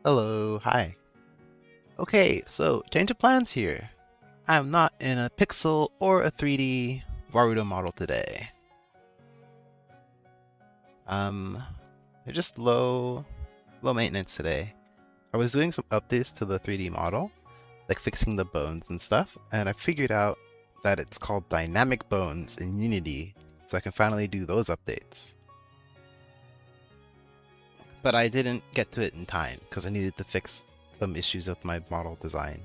Hello, hi. Okay, so change of plans here. I'm not in a pixel or a 3D Warudo model today. They're just low maintenance today. I was doing some updates to the 3D model, like fixing the bones and stuff, and I figured out that it's called dynamic bones in Unity, so I can finally do those updates. But I didn't get to it in time because I needed to fix some issues with my model design.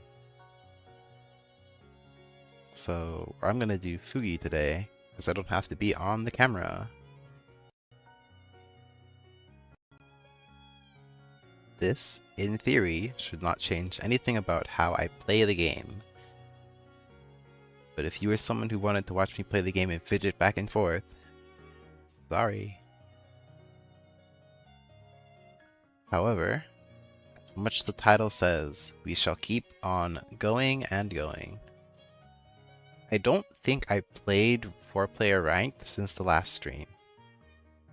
So I'm gonna do Fugi today because I don't have to be on the camera. This, in theory, should not change anything about how I play the game. But if you are someone who wanted to watch me play the game and fidget back and forth, sorry. However, as much as the title says, we shall keep on going and going. I don't think I played 4-player ranked since the last stream.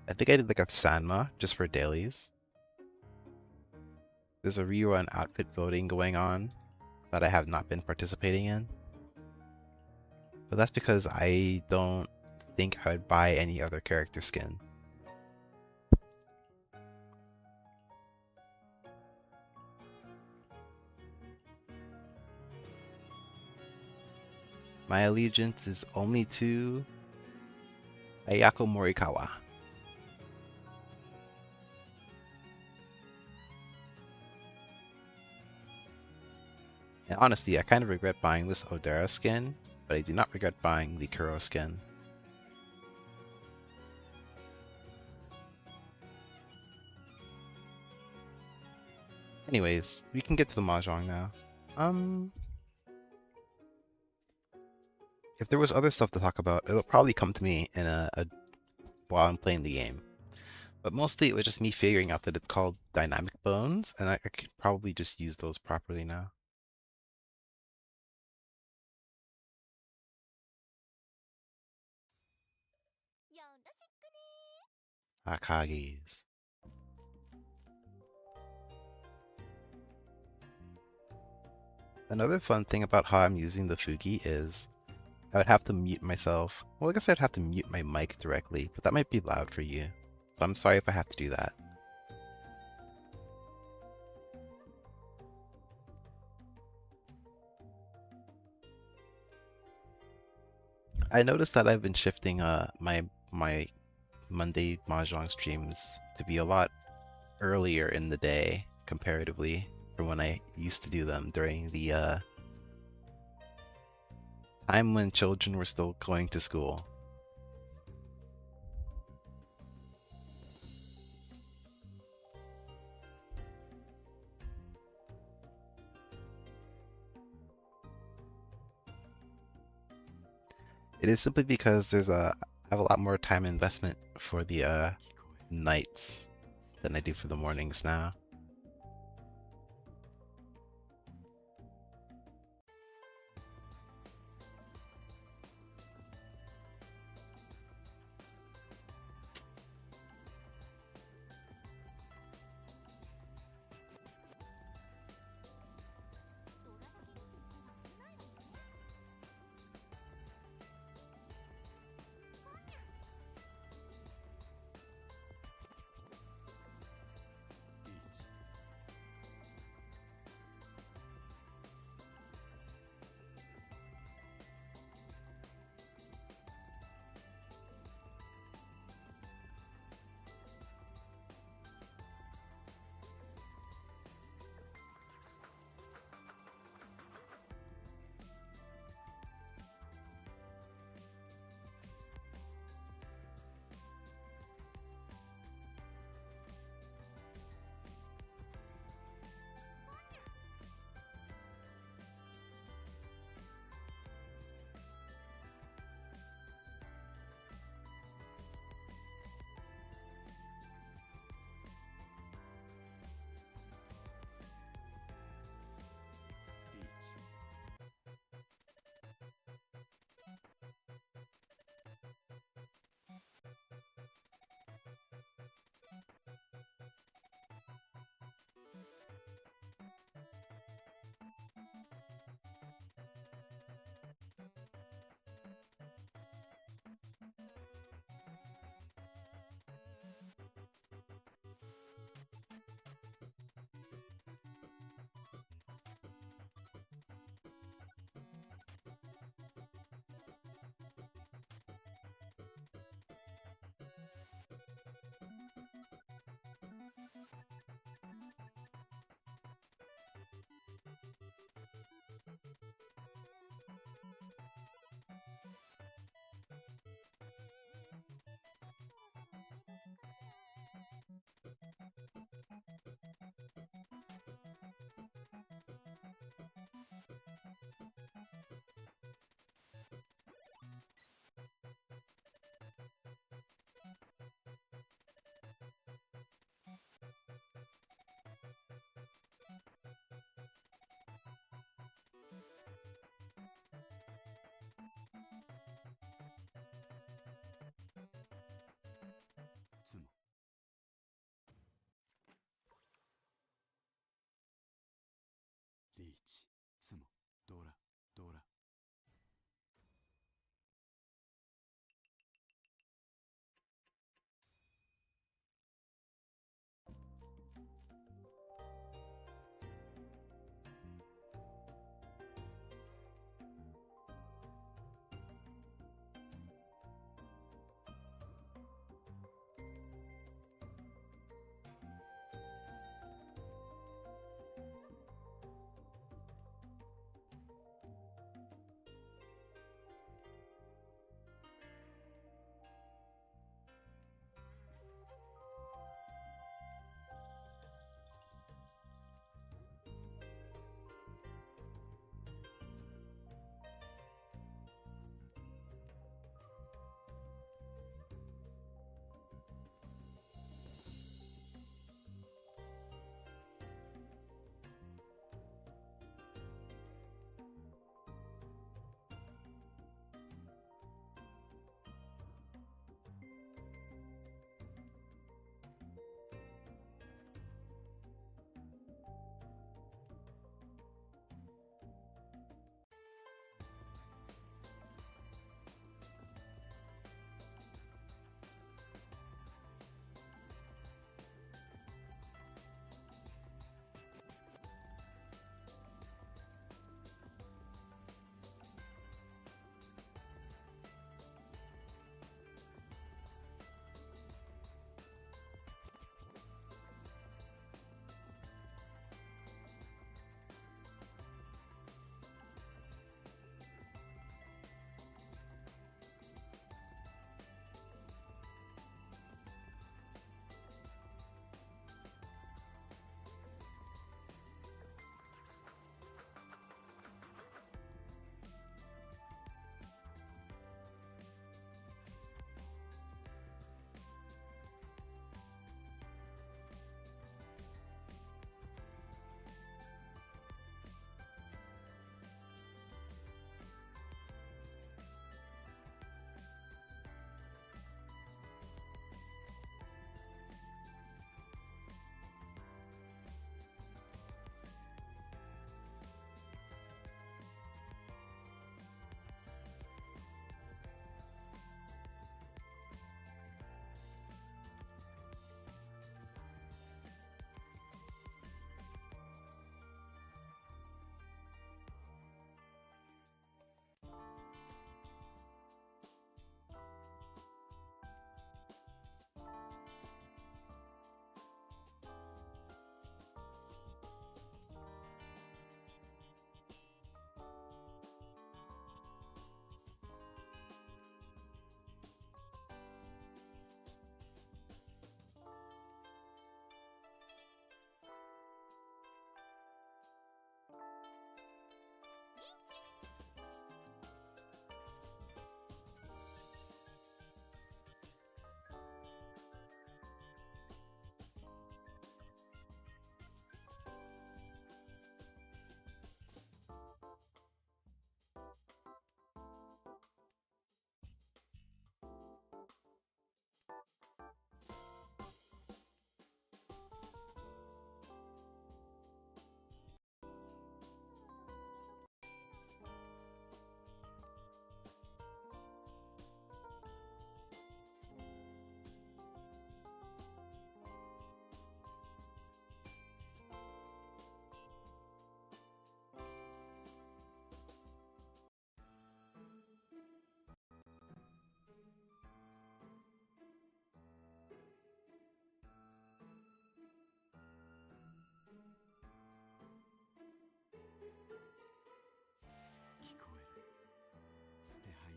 I think I did like a Sanma just for dailies. There's a rerun outfit voting going on that I have not been participating in. But that's because I don't think I would buy any other character skin. My allegiance is only to Ayako Morikawa. And honestly, I kind of regret buying this Odera skin, but I do not regret buying the Kuro skin. Anyways, we can get to the Mahjong now. If there was other stuff to talk about, it'll probably come to me in while I'm playing the game. But mostly it was just me figuring out that it's called dynamic bones, and I could probably just use those properly now. Akagi's. Another fun thing about how I'm using the Fugi is I would have to mute myself. Well, I guess I'd have to mute my mic directly, but that might be loud for you. So I'm sorry if I have to do that. I noticed that I've been shifting my Monday Mahjong streams to be a lot earlier in the day comparatively from when I used to do them during the time when children were still going to school. It is simply because I have a lot more time investment for the nights than I do for the mornings now.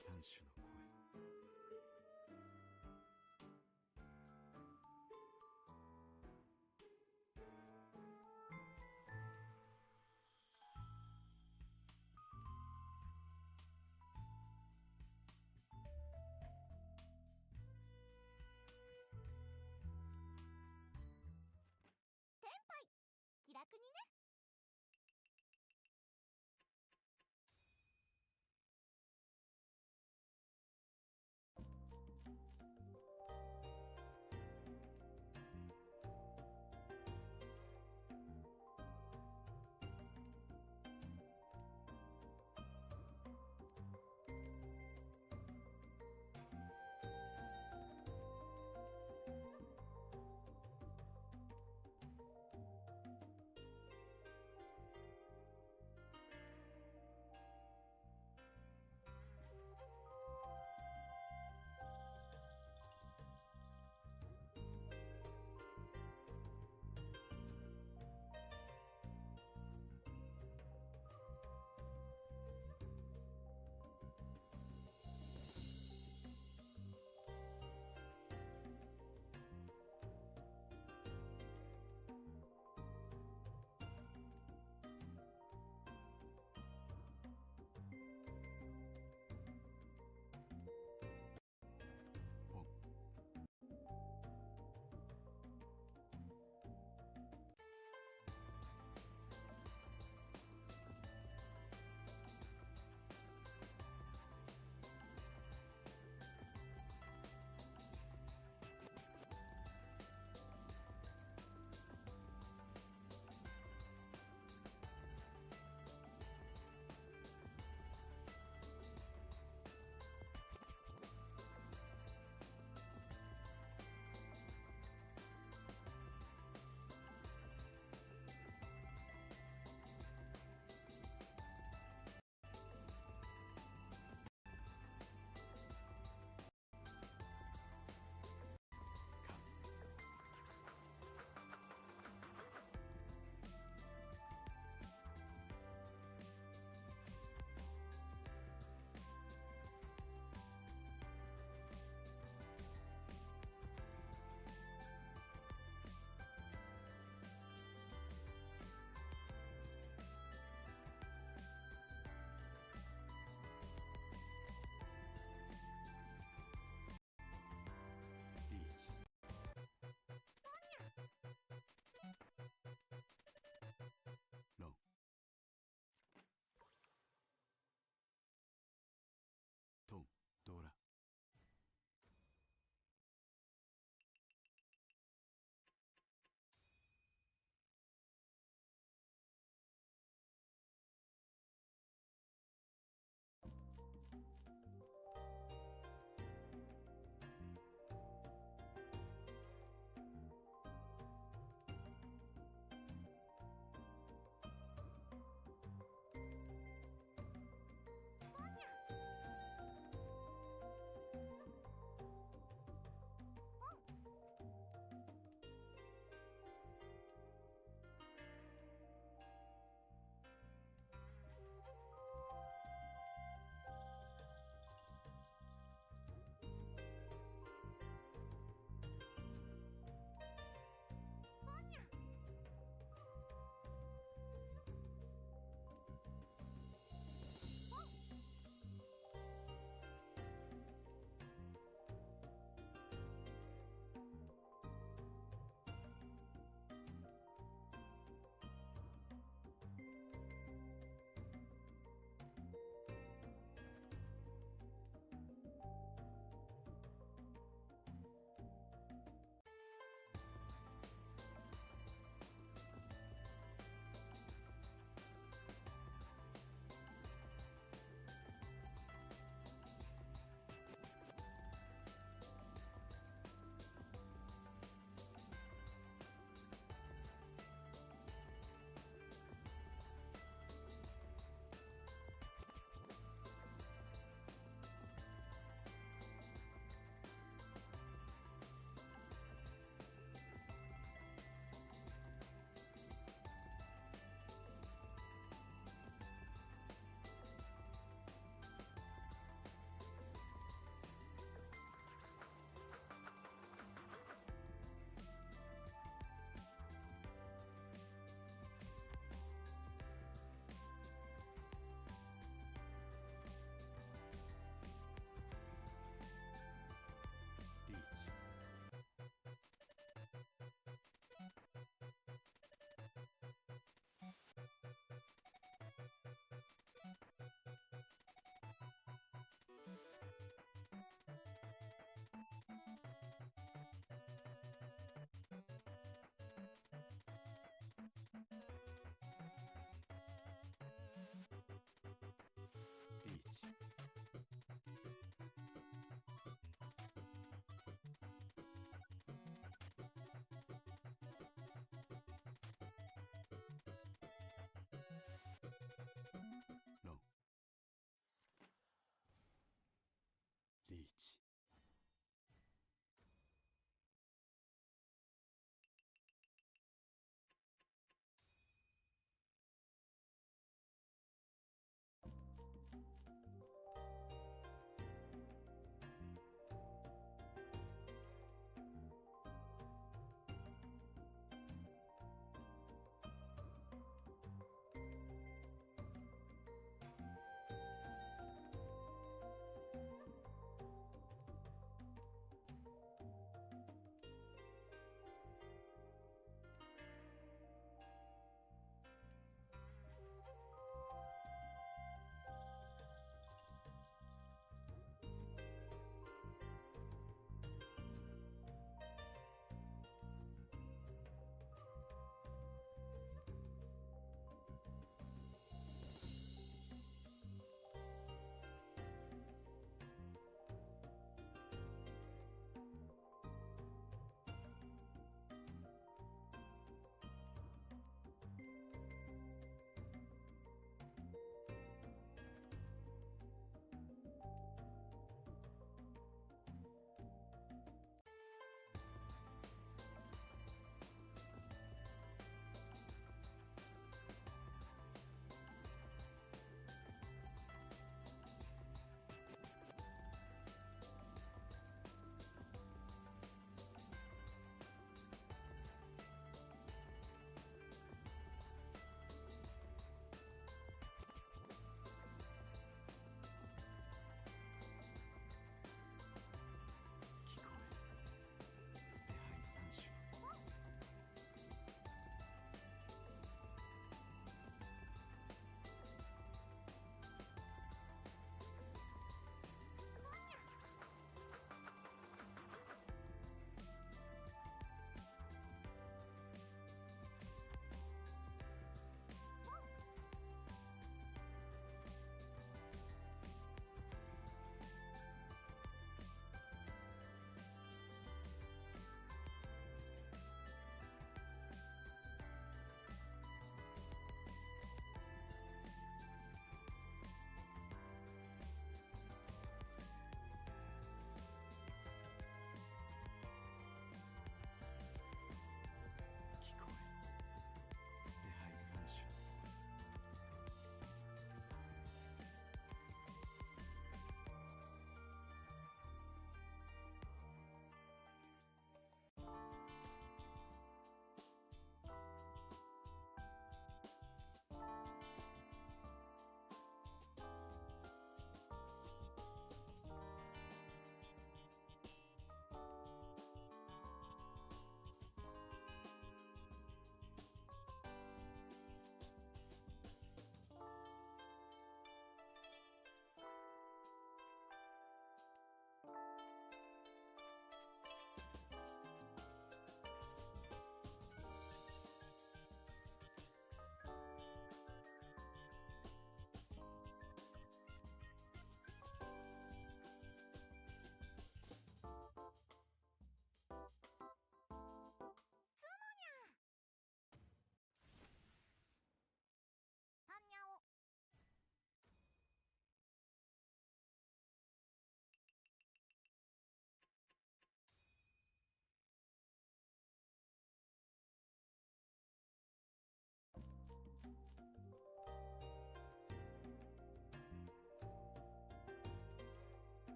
三種の声。気楽にね。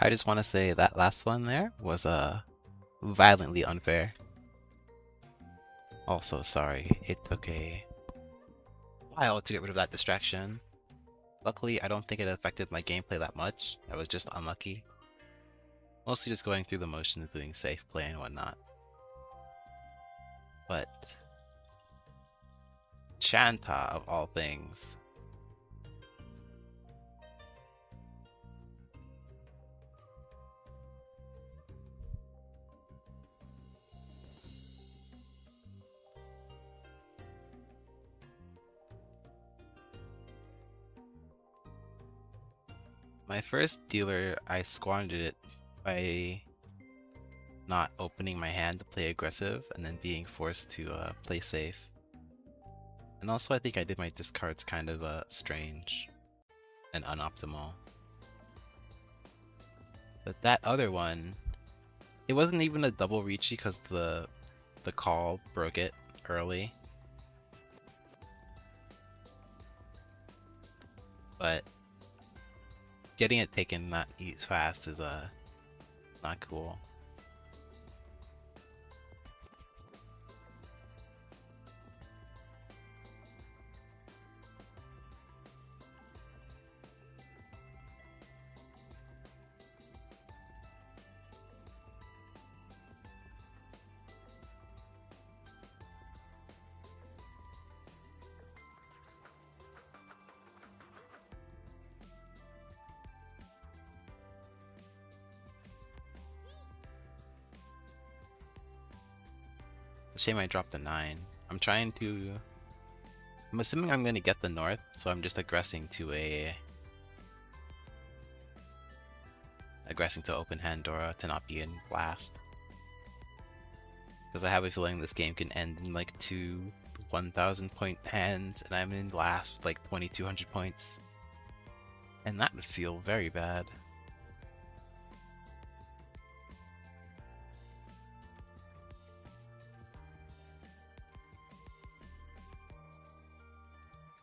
I just want to say that last one there was violently unfair. Also, sorry, it took a while to get rid of that distraction. Luckily, I don't think it affected my gameplay that much. I was just unlucky. Mostly just going through the motions of doing safe play and whatnot. But Chanta, of all things. My first dealer, I squandered it by not opening my hand to play aggressive and then being forced to play safe. And also I think I did my discards kind of strange and unoptimal. But that other one, it wasn't even a double reachy because the call broke it early. But getting it taken that fast is not cool. Shame I dropped a 9. I'm assuming I'm gonna get the north, so I'm just aggressing to open Handora to not be in blast. Because I have a feeling this game can end in like 2 1,000 point hands, and I'm in blast with like 2,200 points. And that would feel very bad.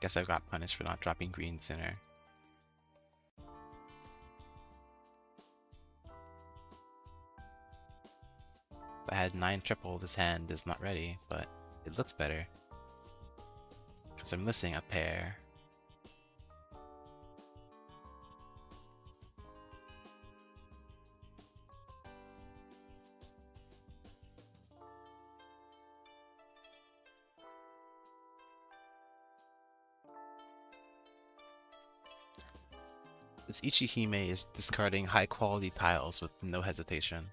Guess I got punished for not dropping green sooner. If I had 9 triple, this hand is not ready, but it looks better. Because I'm missing a pair. This Ichihime is discarding high quality tiles with no hesitation.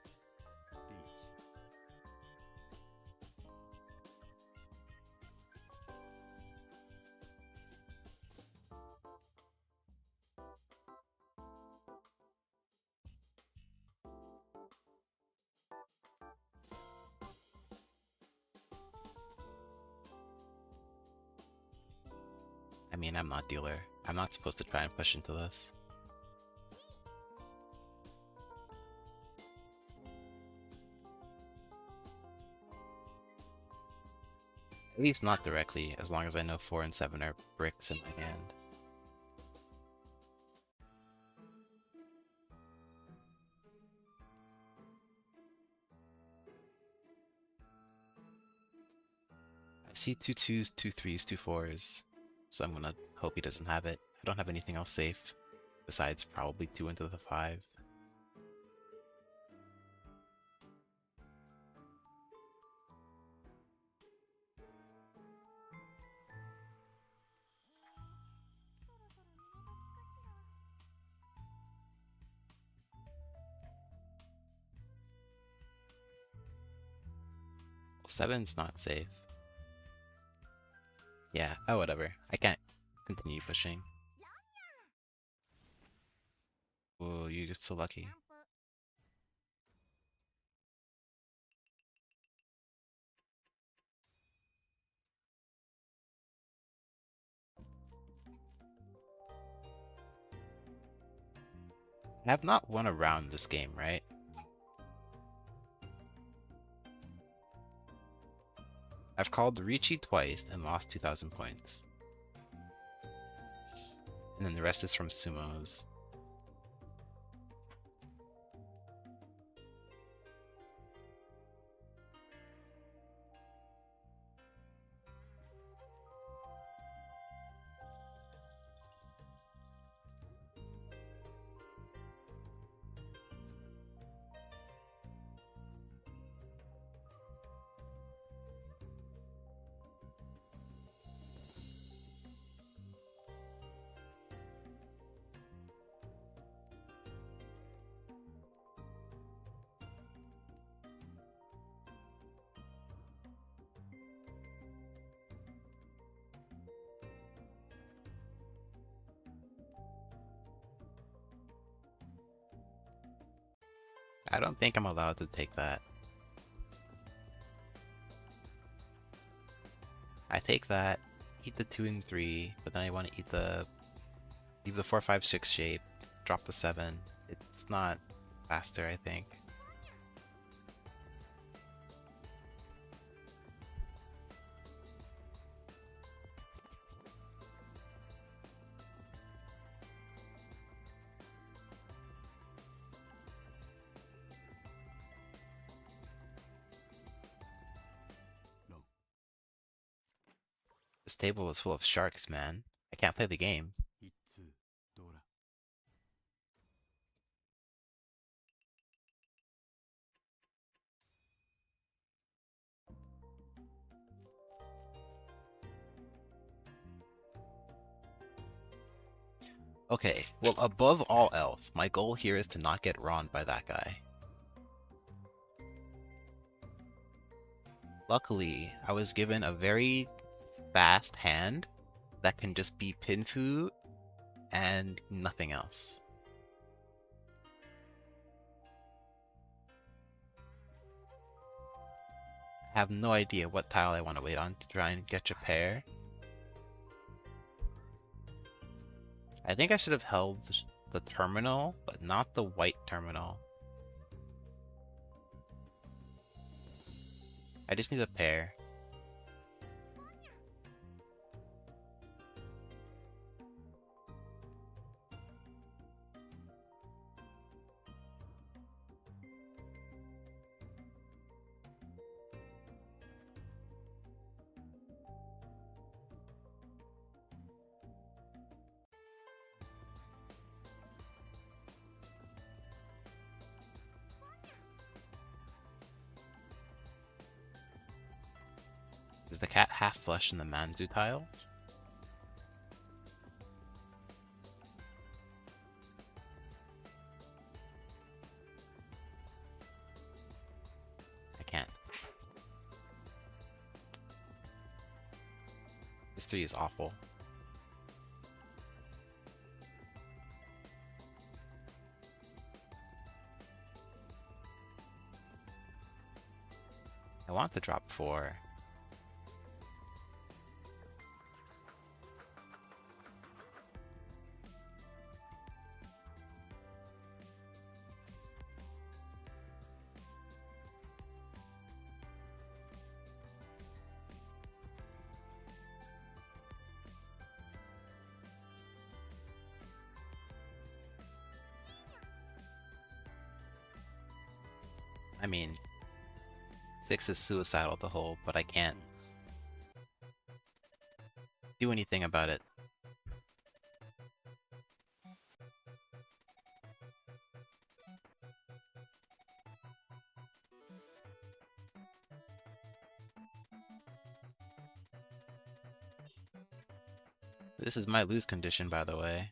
I mean, I'm not dealer. I'm not supposed to try and push into this. At least not directly, as long as I know 4 and 7 are bricks in my hand. I see 2 2s, 2 3s, 2 4s, so I'm gonna hope he doesn't have it. I don't have anything else safe, besides probably 2 into the 5. Well, 7's not safe. Yeah, oh whatever. I can't continue pushing. Oh, you get so lucky. I have not won a round this game, right? I've called Ricci twice and lost 2,000 points. And then the rest is from sumos. I don't think I'm allowed to take that. I take that, eat the 2 and 3, but then I want to leave the 4, 5, 6 shape, drop the 7. It's not faster, I think. This table is full of sharks, man. I can't play the game. Okay, well, above all else, my goal here is to not get ron by that guy. Luckily, I was given a very fast hand that can just be Pinfu and nothing else. I have no idea what tile I want to wait on to try and get a pair. I think I should have held the terminal, but not the white terminal. I just need a pair. Is the cat half flush in the Manzu tiles? I can't. This 3 is awful. I want to drop 4. I mean, 6 is suicidal to hold, but I can't do anything about it. This is my lose condition, by the way.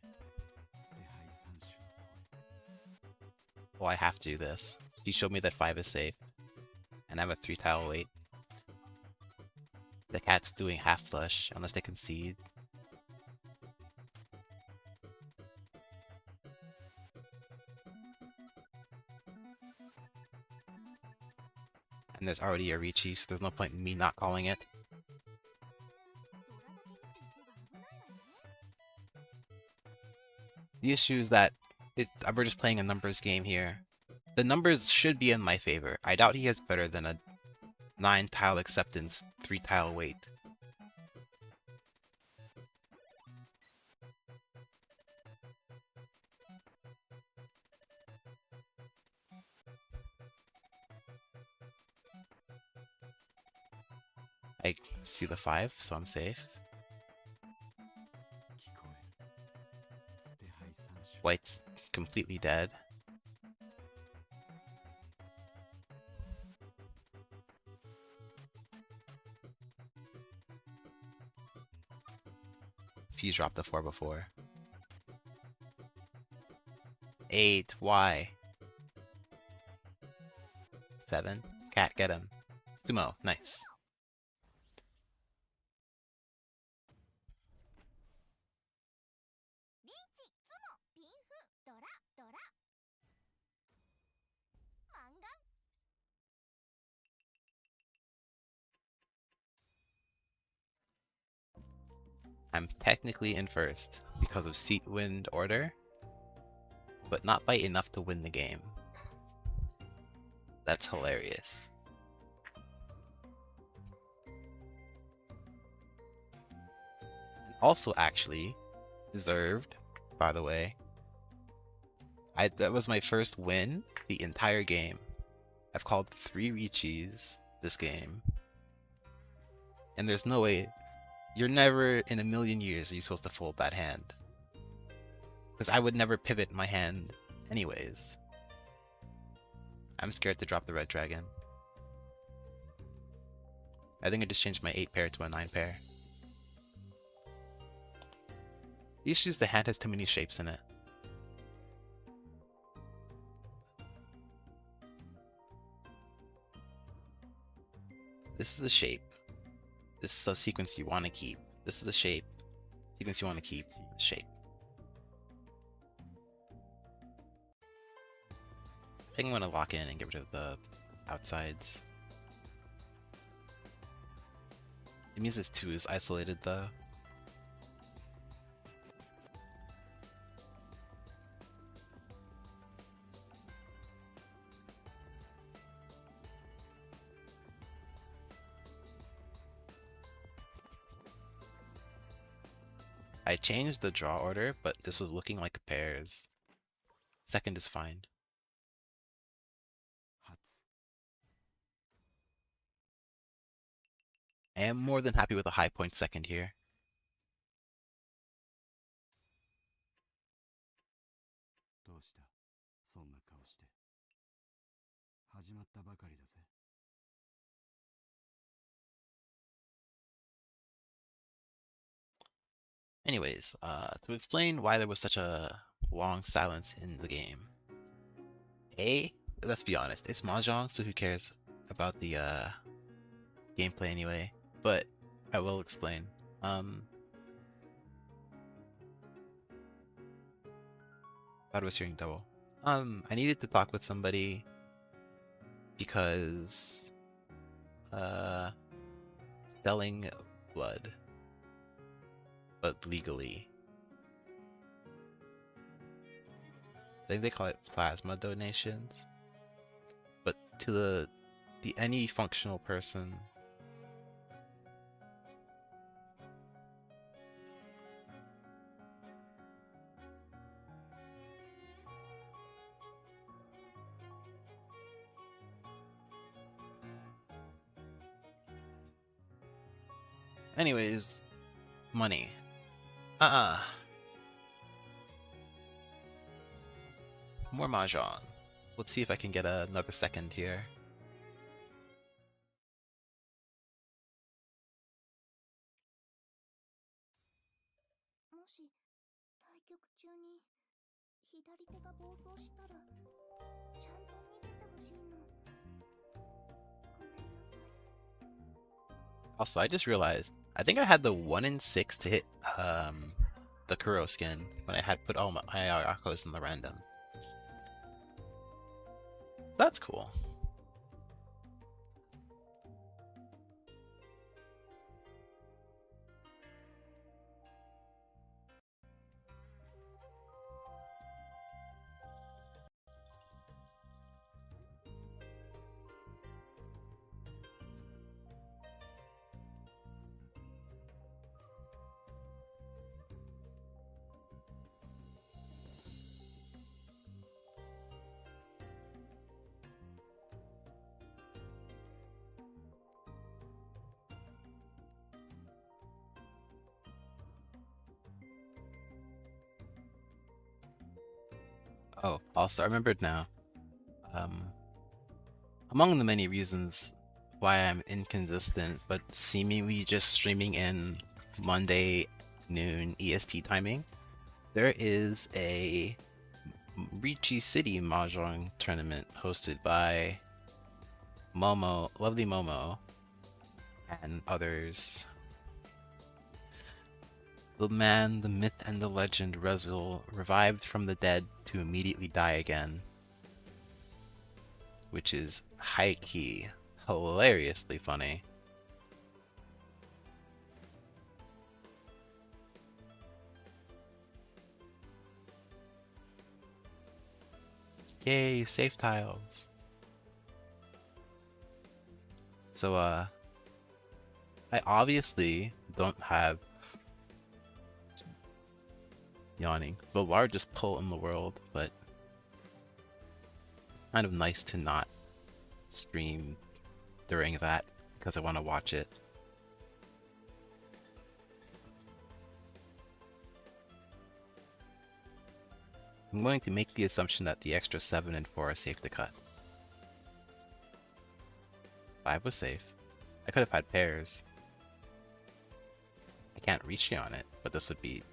Well, I have to do this. She showed me that 5 is safe. And I have a 3 tile wait. The cat's doing half flush, unless they concede. And there's already a Ricci, so there's no point in me not calling it. The issue is that we're just playing a numbers game here. The numbers should be in my favor. I doubt he has better than a 9 tile acceptance, 3 tile wait. I see the 5, so I'm safe. White's completely dead. Fuse dropped the 4 before. 8, why? 7, cat, get him. Sumo, nice. I'm technically in first because of seat wind order, but not by enough to win the game. That's hilarious. Also, actually, deserved, by the way. That was my first win the entire game. I've called 3 Riichis this game. And there's no way, you're never in a million years are you supposed to fold that hand. Because I would never pivot my hand anyways. I'm scared to drop the red dragon. I think I just changed my 8 pair to a 9 pair. The issue is the hand has too many shapes in it. This is a shape. This is a sequence you want to keep. This is a shape. Sequence you want to keep. Shape. I think I'm going to lock in and get rid of the outsides. It means this 2 is isolated though. I changed the draw order, but this was looking like pairs. Second is fine. I am more than happy with a high point second here. Anyways, to explain why there was such a long silence in the game. Let's be honest, it's Mahjong, so who cares about the gameplay anyway? But I will explain. Thought I was hearing double. I needed to talk with somebody because selling blood, but legally. I think they call it plasma donations. But to the any functional person, anyways, money. More Mahjong. Let's see if I can get another second here. Also, I just realized, I think I had the 1 in 6 to hit the Kuro skin when I had put all my Ayakos in the random. That's cool. Oh, also, I remembered now. Among the many reasons why I'm inconsistent, but seemingly just streaming in Monday noon EST timing, there is a Riichi City Mahjong tournament hosted by Momo, lovely Momo, and others. The man, the myth, and the legend Rezul revived from the dead to immediately die again, which is high-key, hilariously funny. Yay, safe tiles. So, I obviously don't have yawning, the largest pull in the world, but kind of nice to not stream during that because I want to watch it. I'm going to make the assumption that the extra 7 and 4 are safe to cut. 5 was safe. I could have had pairs. I can't reach you on it, but this would be...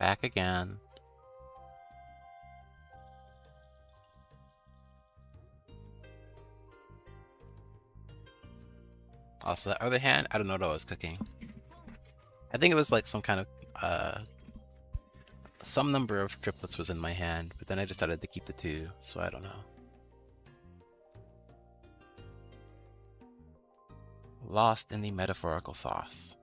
back again. Also, the other hand, I don't know what I was cooking. I think it was like some kind of, some number of triplets was in my hand, but then I decided to keep the 2, so I don't know. Lost in the metaphorical sauce.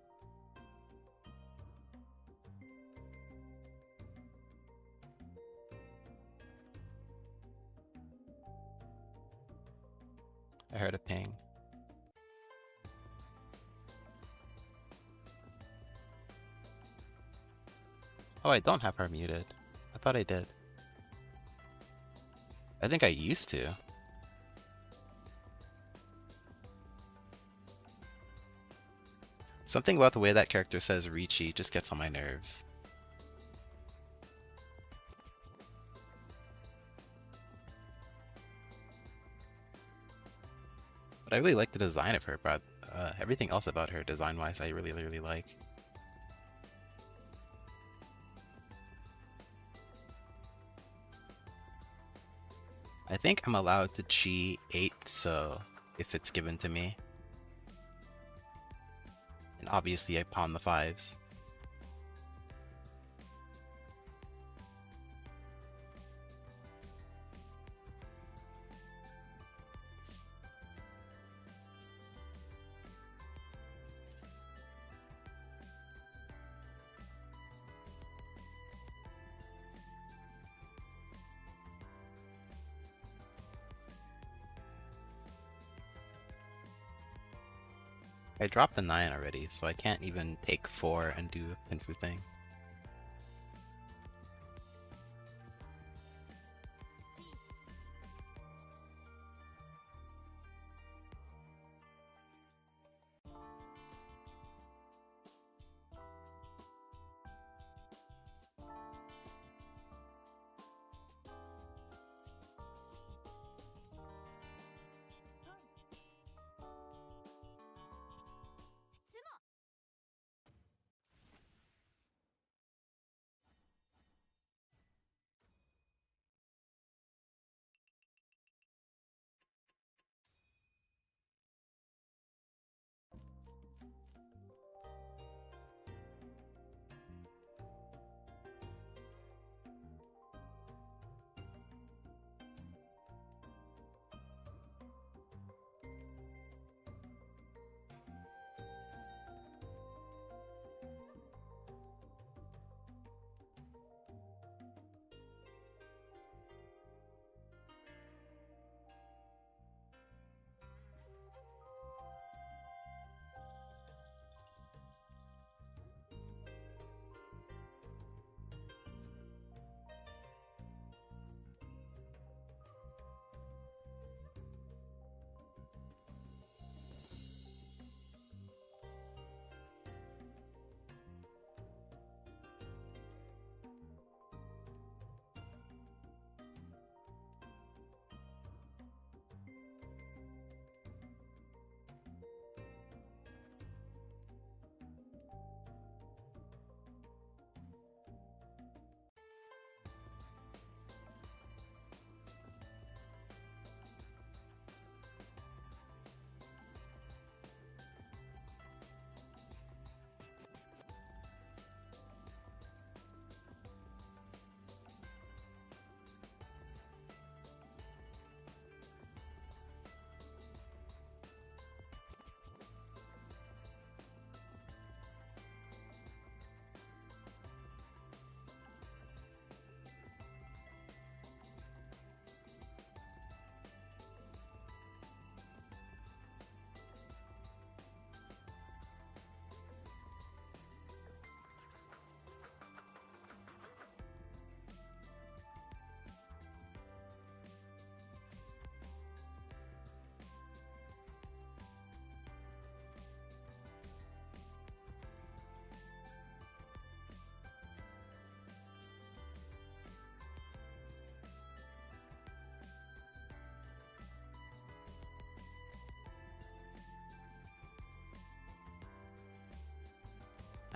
I heard a ping. Oh, I don't have her muted. I thought I did. I think I used to. Something about the way that character says Ricci just gets on my nerves. But I really like the design of her, but everything else about her design-wise I really, really like. I think I'm allowed to chi 8, so if it's given to me. And obviously I pawn the 5s. I dropped the 9 already, so I can't even take 4 and do a Pinfu thing.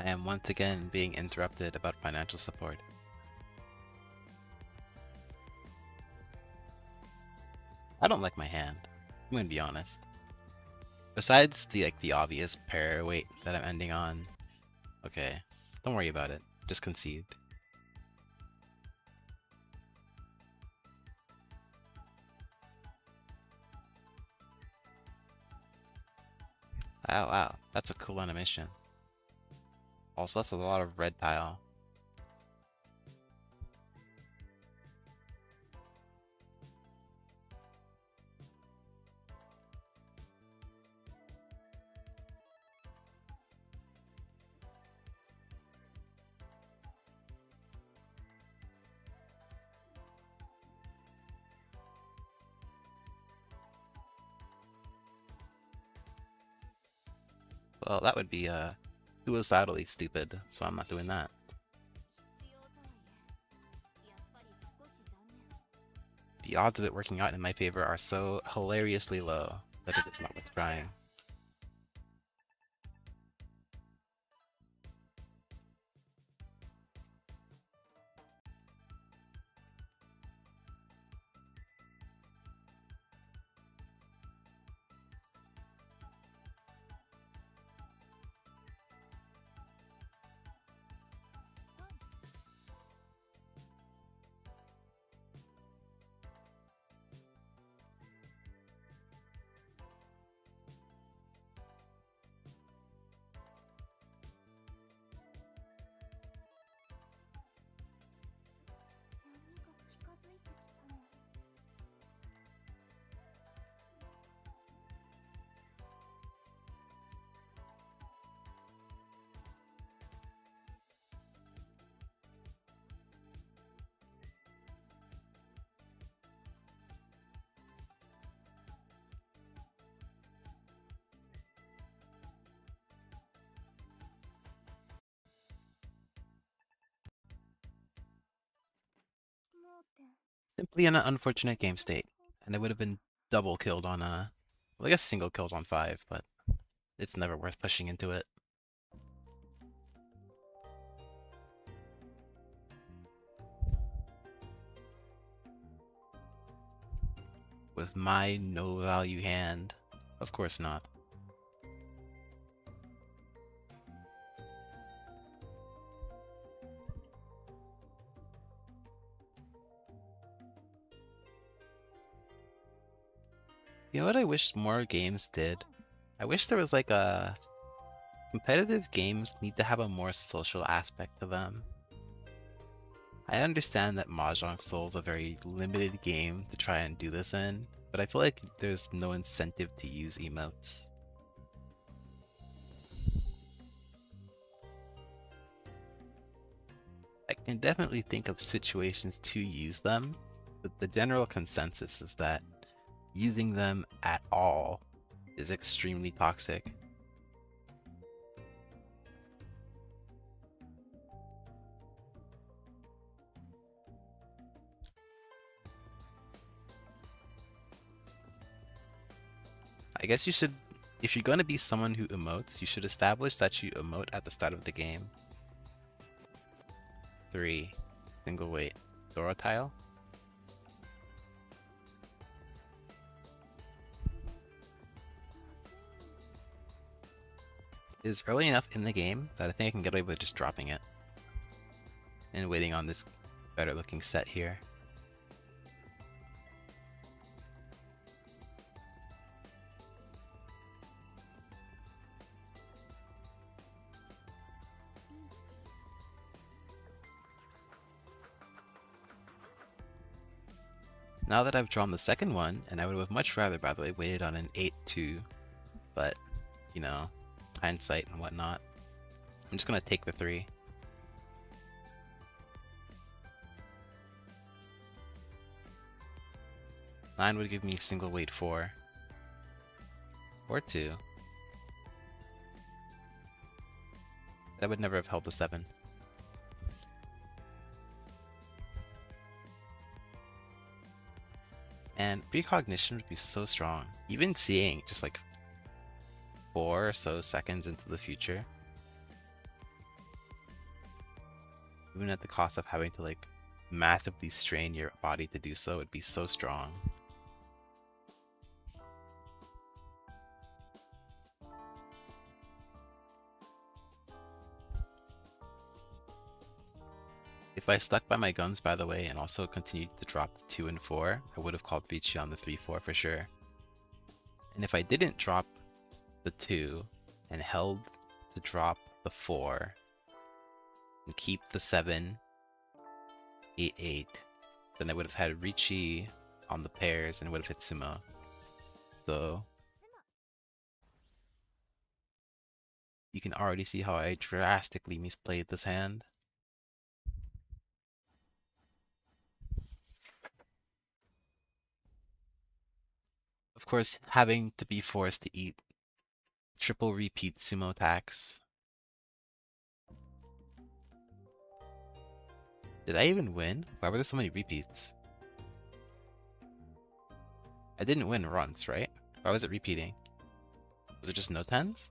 I am once again being interrupted about financial support. I don't like my hand. I'm gonna be honest. Besides the obvious pair weight that I'm ending on. Okay, don't worry about it. Just concede. Wow, wow, that's a cool animation. Also, that's a lot of red tile. Well, that would be suicidally stupid, so I'm not doing that. The odds of it working out in my favor are so hilariously low that it is not worth trying. Simply an unfortunate game state, and I would have been double killed on well, I guess single killed on 5, but it's never worth pushing into it. With my no-value hand, of course not. You know what I wish more games did? I wish there was like a... Competitive games need to have a more social aspect to them. I understand that Mahjong Soul is a very limited game to try and do this in, but I feel like there's no incentive to use emotes. I can definitely think of situations to use them, but the general consensus is that using them at all is extremely toxic. I guess you should, if you're going to be someone who emotes, you should establish that you emote at the start of the game. 3. Single weight. Dora tile. It is early enough in the game that I think I can get away with just dropping it. And waiting on this better looking set here. Now that I've drawn the second one, and I would have much rather, by the way, waited on an 8-2, but, you know, hindsight and whatnot, I'm just going to take the 3. Nine would give me single weight 4. Or 2. That would never have held the 7. And precognition would be so strong. Even seeing just like 4 or so seconds into the future. Even at the cost of having to like massively strain your body to do so, it'd be so strong. If I stuck by my guns, by the way, and also continued to drop the 2 and 4, I would have called Ricci on the 3-4 for sure. And if I didn't drop the 2 and held to drop the 4 and keep the 7, 8, 8, then I would have had Ricci on the pairs and would have hit Sumo. So you can already see how I drastically misplayed this hand. Of course, having to be forced to eat triple repeat sumo attacks. Did I even win? Why were there so many repeats? I didn't win once, right? Why was it repeating? Was it just no tens?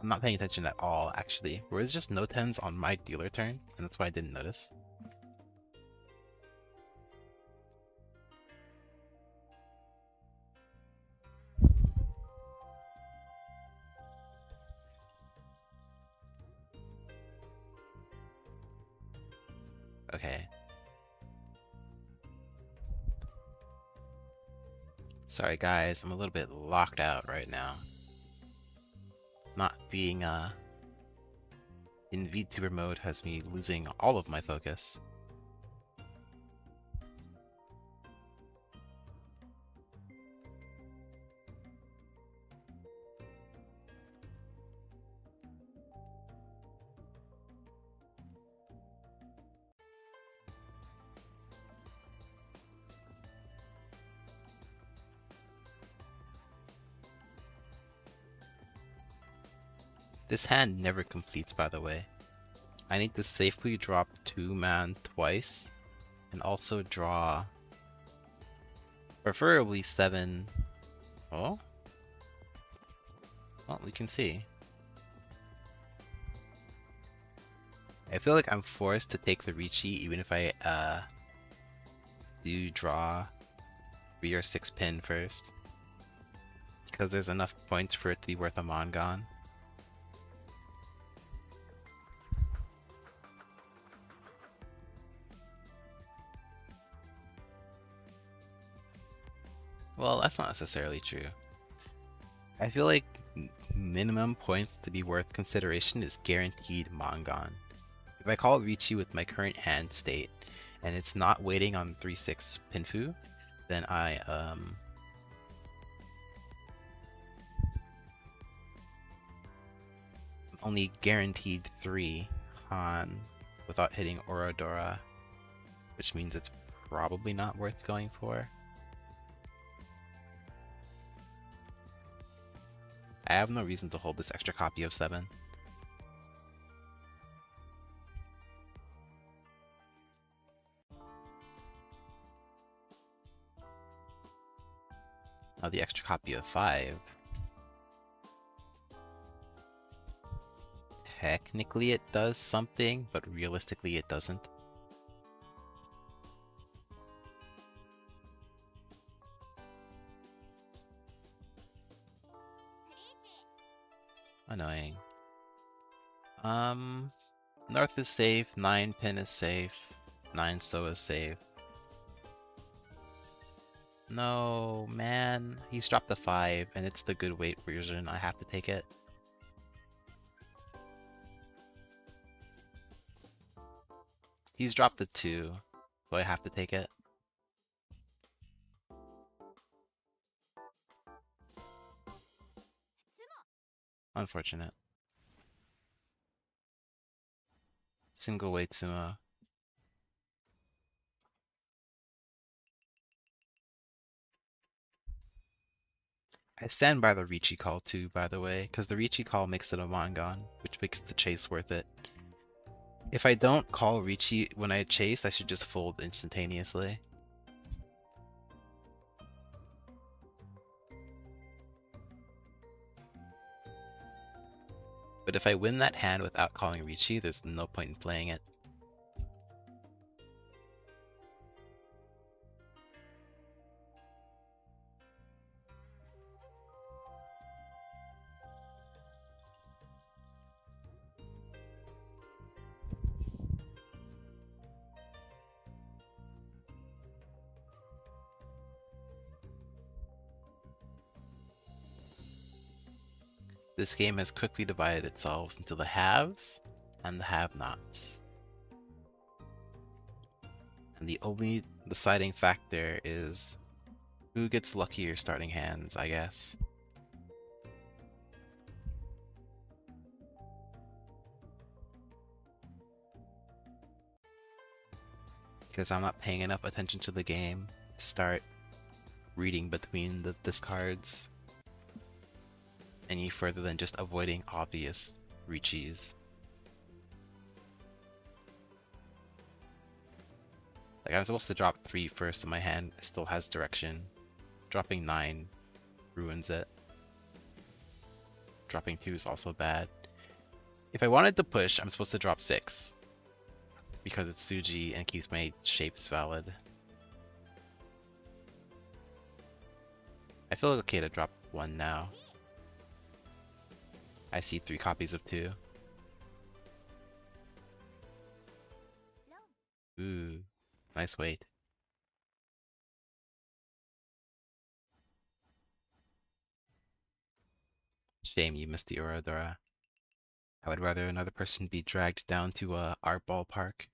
I'm not paying attention at all, actually. Were it just no tens on my dealer turn? And that's why I didn't notice. Okay. Sorry guys, I'm a little bit locked out right now. Not being in VTuber mode has me losing all of my focus. This hand never completes, by the way. I need to safely drop 2-man twice, and also draw preferably 7. Oh? Well, we can see. I feel like I'm forced to take the Ricci even if I do draw 3 or 6 pin first. Because there's enough points for it to be worth a Mongon. Well, that's not necessarily true. I feel like minimum points to be worth consideration is guaranteed Mongon. If I call Ricci with my current hand state, and it's not waiting on 3-6 Pinfu, then I only guaranteed 3 Han without hitting Orodora, which means it's probably not worth going for. I have no reason to hold this extra copy of 7. Now the extra copy of 5. Technically it does something, but realistically it doesn't. Annoying. North is safe, 9 pin is safe, 9 so is safe. No, man. He's dropped the 5, and it's the good weight version. I have to take it. He's dropped the 2, so I have to take it. Unfortunate. Single weight sumo. I stand by the Ricci call too, by the way, because the Ricci call makes it a Mongon, which makes the chase worth it. If I don't call Ricci when I chase, I should just fold instantaneously. But if I win that hand without calling Ricci, there's no point in playing it. This game has quickly divided itself into the haves and the have-nots. And the only deciding factor is who gets luckier starting hands, I guess. Because I'm not paying enough attention to the game to start reading between the discards any further than just avoiding obvious Ricci's. Like, I'm supposed to drop 3 first and my hand still has direction. Dropping 9 ruins it. Dropping 2 is also bad. If I wanted to push, I'm supposed to drop 6. Because it's Suji and keeps my shapes valid. I feel okay to drop 1 now. I see 3 copies of 2. Ooh, nice weight. Shame you missed the Oradora. I would rather another person be dragged down to our ballpark.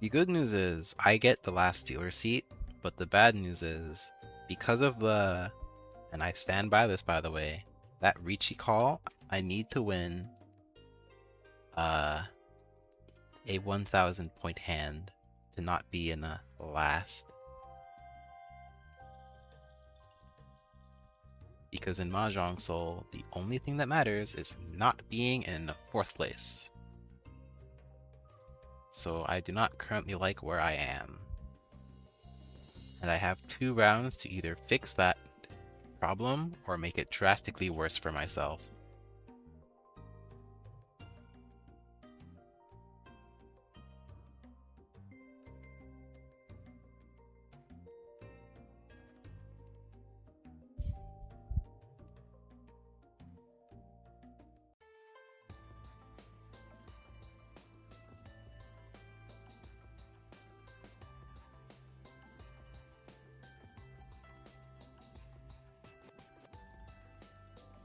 The good news is I get the last dealer seat, but the bad news is because of the, and I stand by this by the way, that Ricci call, I need to win a 1,000 point hand to not be in the last. Because in Mahjong Soul, the only thing that matters is not being in 4th place. So I do not currently like where I am. And I have 2 rounds to either fix that problem or make it drastically worse for myself.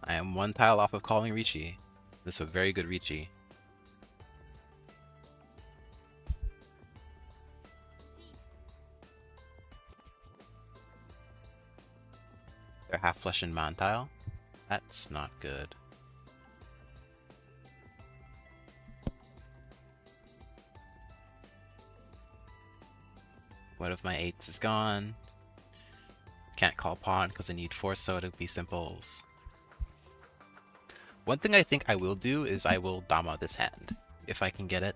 I am 1 tile off of calling Ricci. This is a very good Ricci. They're half flesh and man tile. That's not good. One of my 8s is gone. Can't call pawn because I need 4 so to be simples. One thing I think I will do is I will Dama this hand, if I can get it.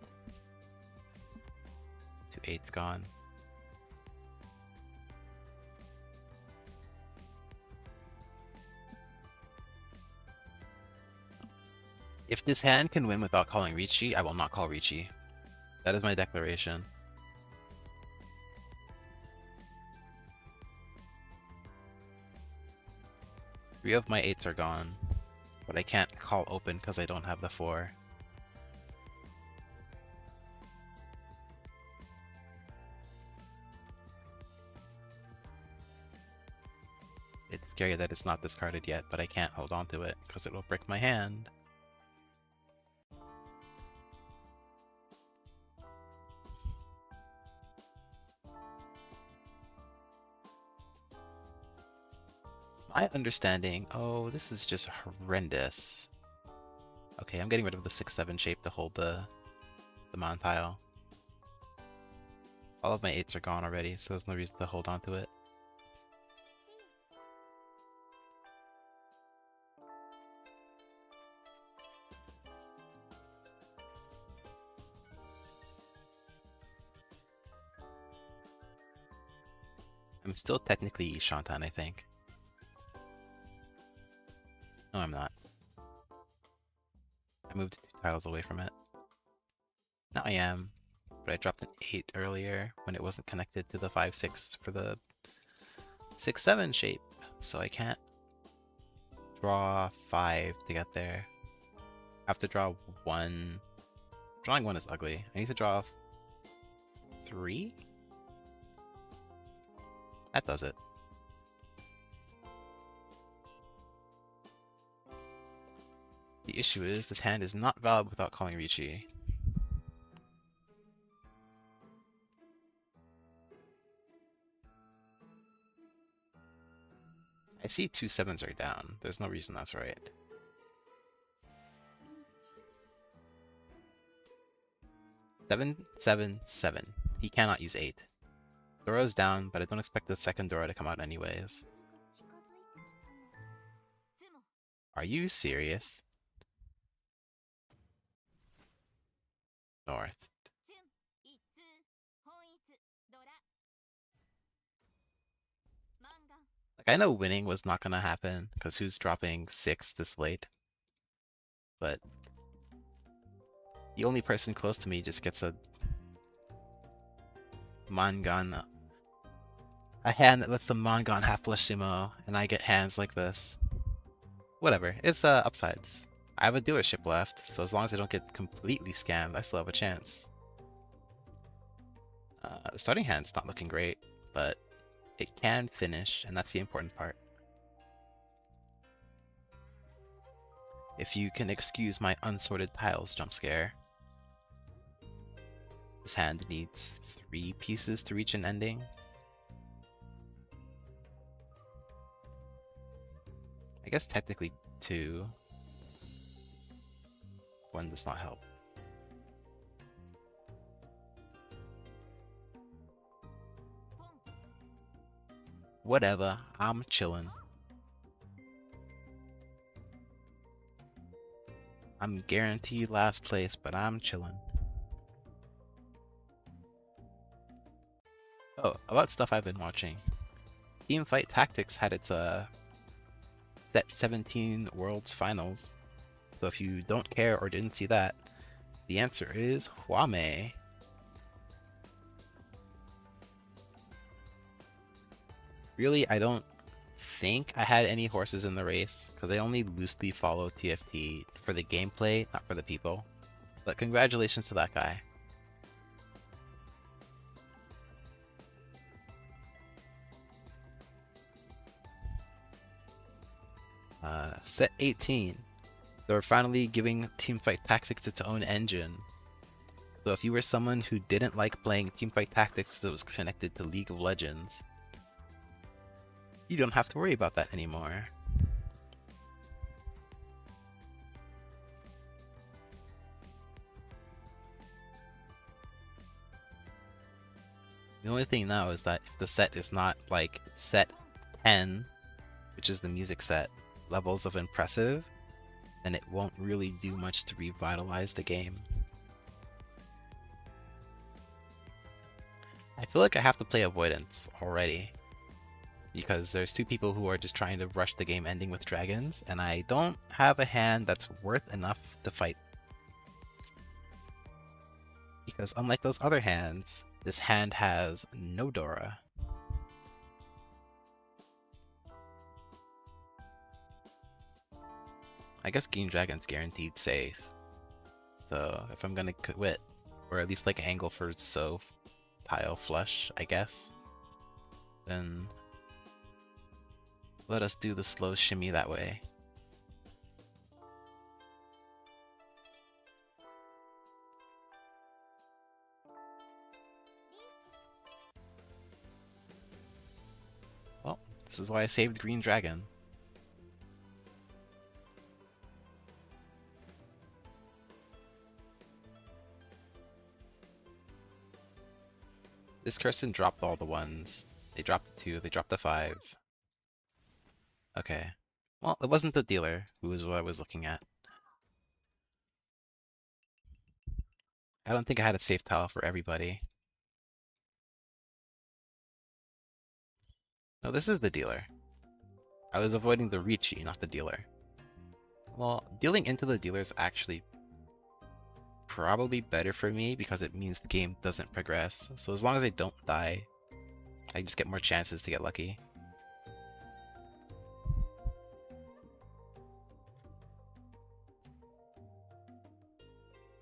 2 8s gone. If this hand can win without calling Ricci, I will not call Ricci. That is my declaration. Three of my 8s are gone, but I can't call open because I don't have the 4. It's scary that it's not discarded yet, but I can't hold on to it because it will break my hand. My understanding... Oh, this is just horrendous. Okay, I'm getting rid of the 6-7 shape to hold the mon tile. All of my 8s are gone already, so there's no reason to hold on to it. I'm still technically Shantan, I think. No, I'm not. I moved 2 tiles away from it. Now I am, but I dropped an 8 earlier when it wasn't connected to the 5-6 for the 6-7 shape, so I can't draw 5 to get there. I have to draw 1. Drawing 1 is ugly. I need to draw 3? That does it. The issue is this hand is not valid without calling Ricci. I see 2 7s are down. There's no reason that's right. 7, 7, 7. He cannot use 8. Dora's down, but I don't expect the second Dora to come out anyways. Are you serious? North. Like, I know winning was not gonna happen, because who's dropping 6 this late? But the only person close to me just gets a Mangan. A hand that lets the Mangan have Flashimo, and I get hands like this. Whatever, it's upsides. I have a dealership left, so as long as I don't get completely scammed, I still have a chance. The starting hand's not looking great, but it can finish, and that's the important part. If you can excuse my unsorted tiles jump scare. This hand needs 3 pieces to reach an ending. I guess technically 2. 1 does not help. Whatever, I'm chillin'. I'm guaranteed last place, but I'm chillin'. Oh, about stuff I've been watching. Teamfight Tactics had its Set 17 Worlds Finals. So if you don't care or didn't see that, the answer is Huame. Really, I don't think I had any horses in the race, because I only loosely follow TFT for the gameplay, not for the people. But congratulations to that guy. Set 18. They're finally giving Teamfight Tactics its own engine. So if you were someone who didn't like playing Teamfight Tactics that was connected to League of Legends, you don't have to worry about that anymore. The only thing now is that if the set is not like set 10, which is the music set, levels of impressive, then it won't really do much to revitalize the game. I feel like I have to play Avoidance already, because there's 2 people who are just trying to rush the game ending with dragons, and I don't have a hand that's worth enough to fight. Because unlike those other hands, this hand has no Dora. I guess Green Dragon's guaranteed safe. So if I'm gonna quit, or at least like angle for so tile flush, I guess, then let us do the slow shimmy that way. Well, this is why I saved Green Dragon. This person dropped all the 1s. They dropped the 2, they dropped the 5. Okay. Well, it wasn't the dealer who was what I was looking at. I don't think I had a safe tile for everybody. No, this is the dealer. I was avoiding the Ricci, not the dealer. Well, dealing into the dealer is actually probably better for me because it means the game doesn't progress. So as long as I don't die, I just get more chances to get lucky.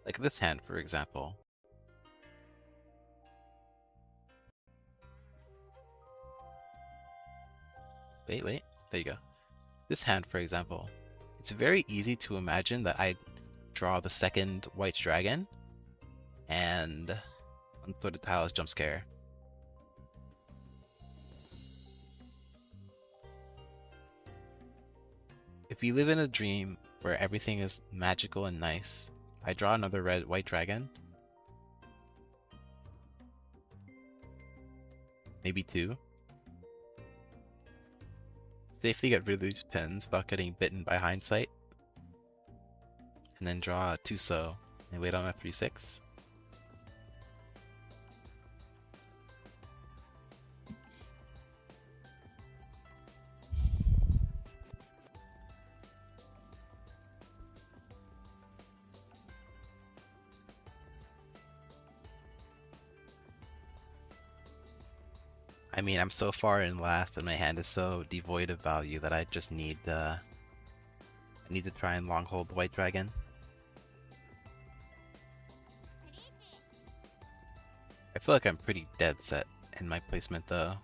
Like this hand, for example. Wait, there you go. This hand, for example. It's very easy to imagine that I draw the second white dragon and unthreaded tile is jump scare. If you live in a dream where everything is magical and nice, I draw another white dragon. Maybe two. Safely get rid of these pins without getting bitten by hindsight. And then draw a 2-so and wait on a 3-6. I mean, I'm so far in last and my hand is so devoid of value that I just need I need to try and long hold the white dragon. I feel like I'm pretty dead set in my placement though,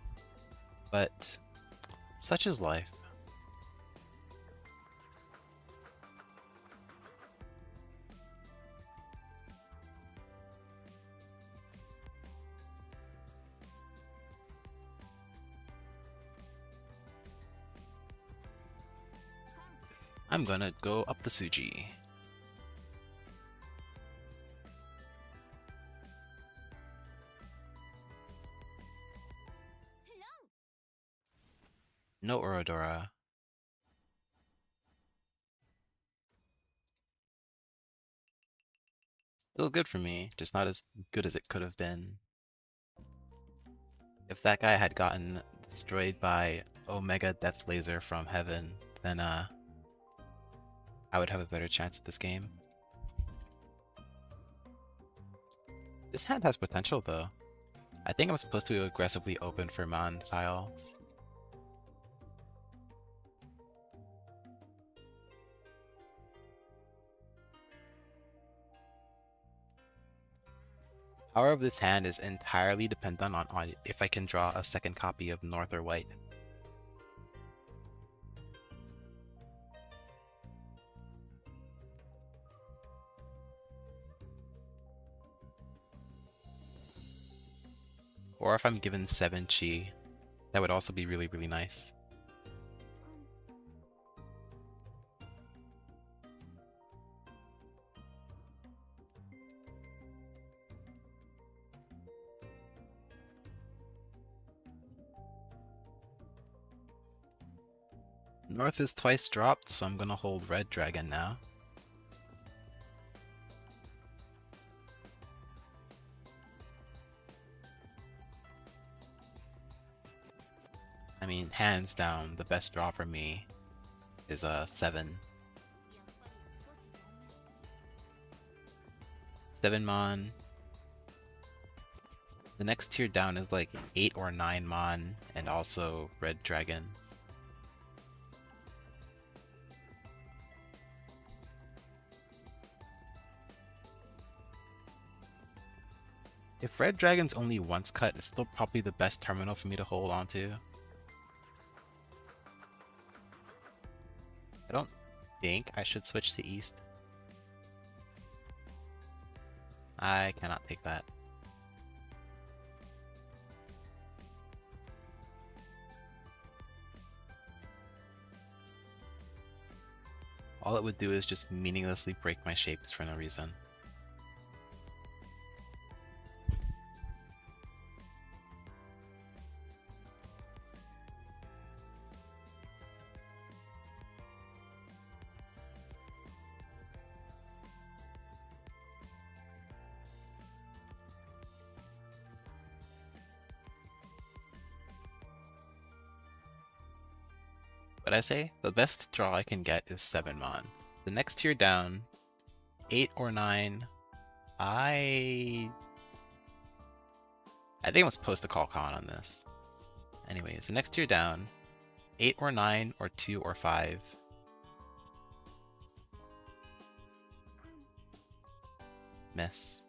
but such is life. I'm gonna go up the Suji. No Orodora. Still good for me, just not as good as it could have been. If that guy had gotten destroyed by Omega Death Laser from heaven, then I would have a better chance at this game. This hand has potential though. I think I'm supposed to aggressively open for Mon tiles. Power of this hand is entirely dependent on if I can draw a second copy of North or White. Or if I'm given 7 chi, that would also be really, really nice. North is twice dropped, so I'm gonna hold Red Dragon now. I mean, hands down, the best draw for me is a 7. 7 Mon. The next tier down is like 8 or 9 Mon, and also Red Dragon. If Red Dragon's only once cut, it's still probably the best terminal for me to hold onto. I don't think I should switch to East. I cannot take that. All it would do is just meaninglessly break my shapes for no reason. What I say? The best draw I can get is 7 Mon. The next tier down, 8 or 9. I think I'm supposed to call con on this. Anyways, the next tier down, 8 or 9 or 2 or 5. Miss.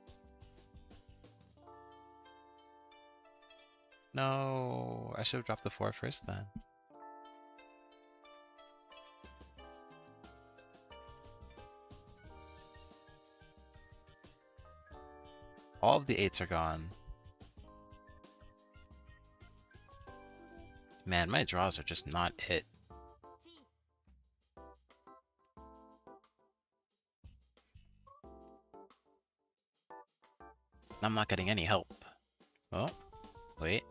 No, I should have dropped the 4 first then. All of the 8s are gone. Man, my draws are just not it. I'm not getting any help. Oh, wait.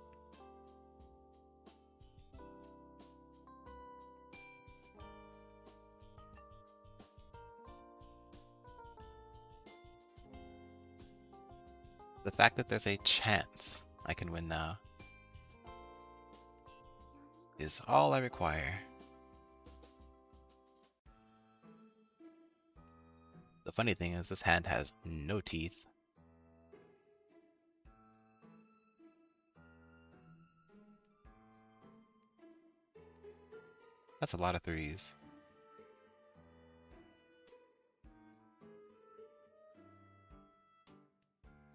The fact that there's a chance I can win now is all I require. The funny thing is this hand has no teeth. That's a lot of 3s.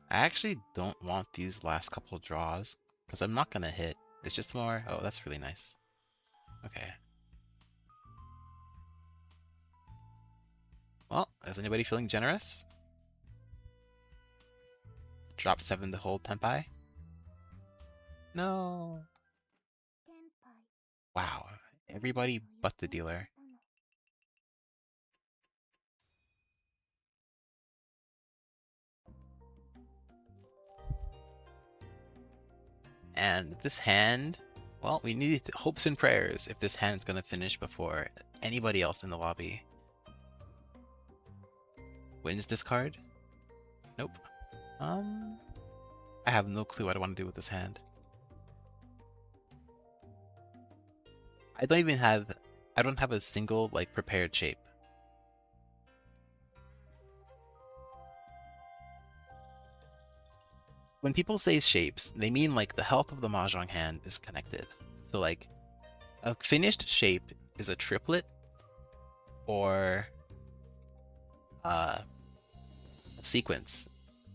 I actually don't want these last couple draws because I'm not gonna hit. It's just more, oh, that's really nice. Okay. Well, is anybody feeling generous? Drop 7 to hold Tenpai? No. Wow, everybody but the dealer. And this hand, well, we need hopes and prayers if this hand's gonna finish before anybody else in the lobby. Wins this card? Nope. I have no clue what I want to do with this hand. I don't have a single, like, prepared shape. When people say shapes, they mean, like, the health of the Mahjong hand is connected. So, like, a finished shape is a triplet or a sequence,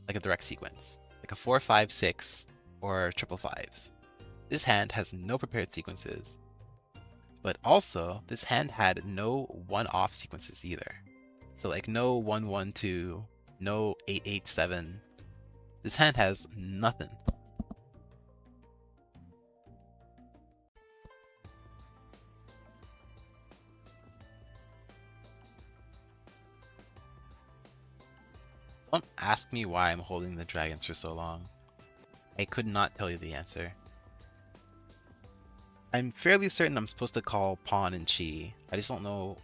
like a direct sequence, like a 4, 5, 6 or triple 5s. This hand has no prepared sequences, but also this hand had no one-off sequences either. So like no 1, 1, 2, no 8, 8, 7. This hand has nothing. Don't ask me why I'm holding the dragons for so long. I could not tell you the answer. I'm fairly certain I'm supposed to call pawn and chi. I just don't know.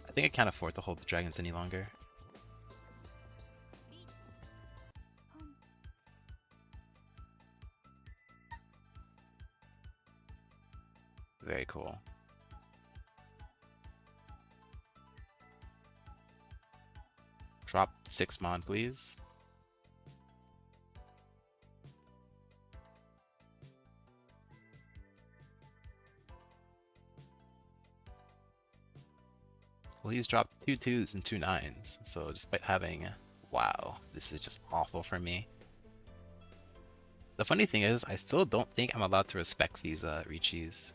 I think I can't afford to hold the dragons any longer. Very cool. Drop 6 mon, please. Well, he's dropped 2 2s and 2 9s, so despite having... Wow, this is just awful for me. The funny thing is, I still don't think I'm allowed to respect these Richis.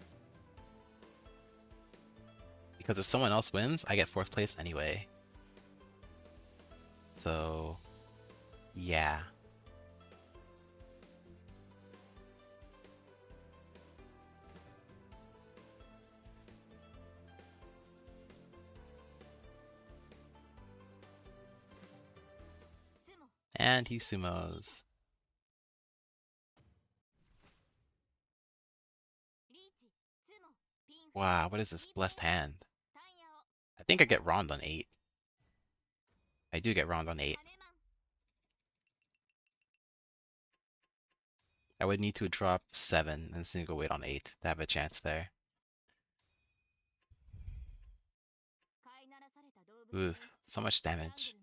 Because if someone else wins, I get 4th place anyway. So... yeah. And he sumos. Wow, what is this blessed hand? I think I get Rond on 8. I do get Rond on 8. I would need to drop 7 and single weight on 8 to have a chance there. Oof, so much damage.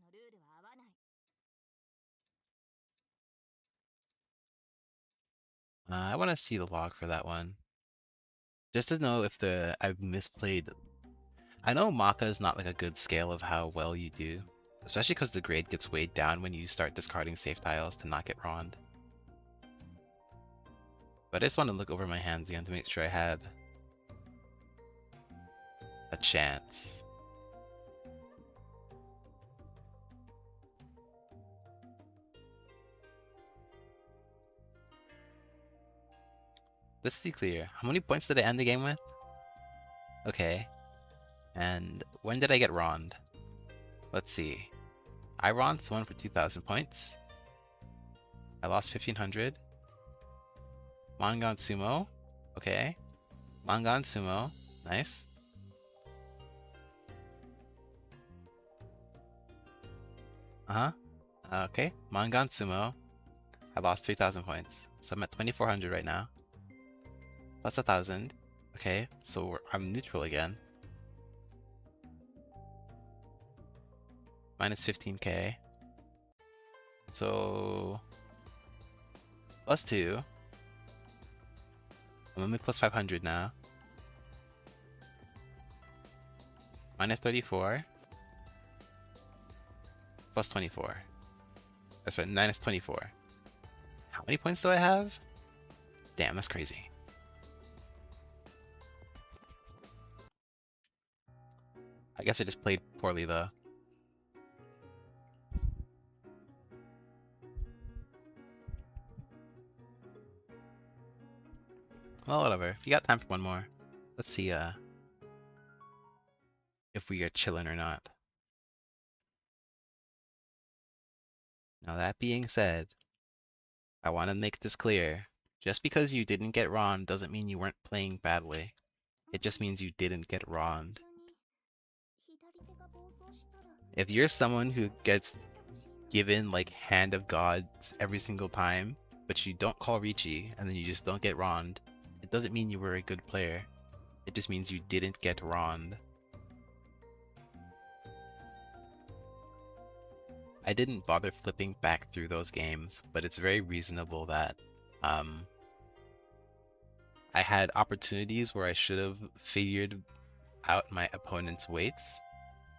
I want to see the log for that one. Just to know if I've misplayed. I know Maka is not like a good scale of how well you do. Especially because the grade gets weighed down when you start discarding safe tiles to not get Rond. But I just want to look over my hands again to make sure I had a chance. Let's be clear. How many points did I end the game with? Okay. And when did I get Rond? Let's see. I Rond someone for 2,000 points. I lost 1,500. Mangan Sumo. Okay. Mangan Sumo. Nice. Uh-huh. Okay. Mangan Sumo. I lost 3,000 points. So I'm at 2,400 right now. Plus 1,000. Okay, so I'm neutral again. Minus 15k. So plus 2. I'm only plus 500 now. Minus 34. Plus 24. Or sorry, minus 24. How many points do I have? Damn, that's crazy. I guess I just played poorly though. Well, whatever. If you got time for one more, let's see if we are chilling or not. Now that being said, I want to make this clear. Just because you didn't get Ron doesn't mean you weren't playing badly. It just means you didn't get Ron. If you're someone who gets given like Hand of Gods every single time, but you don't call Ricci and then you just don't get Rond, it doesn't mean you were a good player. It just means you didn't get Rond. I didn't bother flipping back through those games, but it's very reasonable that I had opportunities where I should have figured out my opponent's weights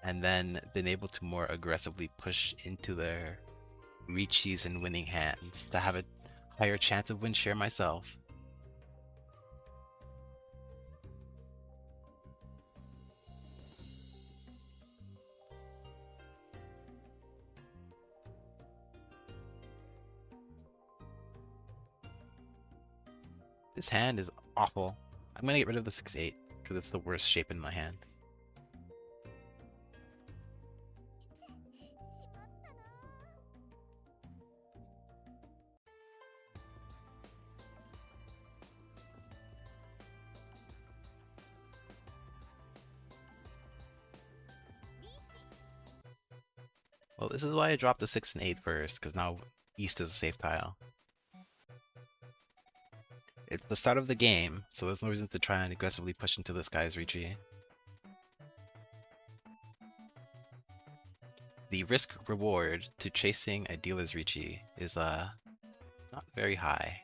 and then been able to more aggressively push into their Ricci's and winning hands to have a higher chance of win share myself. This hand is awful. I'm gonna get rid of the 6-8 because it's the worst shape in my hand. Well, this is why I dropped the 6 and 8 first, because now East is a safe tile. It's the start of the game, so there's no reason to try and aggressively push into this guy's Ricci. The risk-reward to chasing a dealer's Ricci is not very high.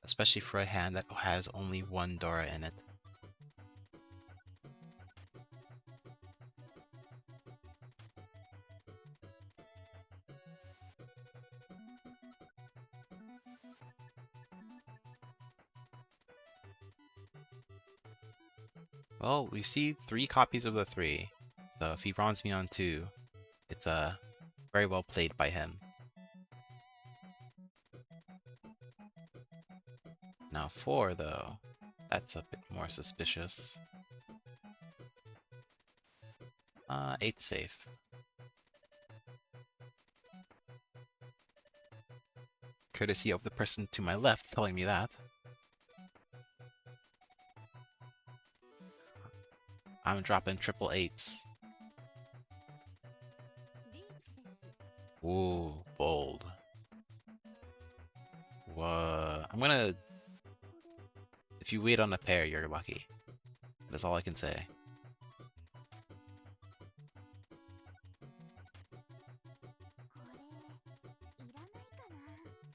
Especially for a hand that has only one Dora in it. Well, we see 3 copies of the 3, so if he bronze me on 2, it's very well played by him. Now 4, though, that's a bit more suspicious. 8 safe. Courtesy of the person to my left telling me that. I'm dropping triple 8s. Ooh, bold. Whoa. I'm gonna... If you wait on a pair, you're lucky. That's all I can say.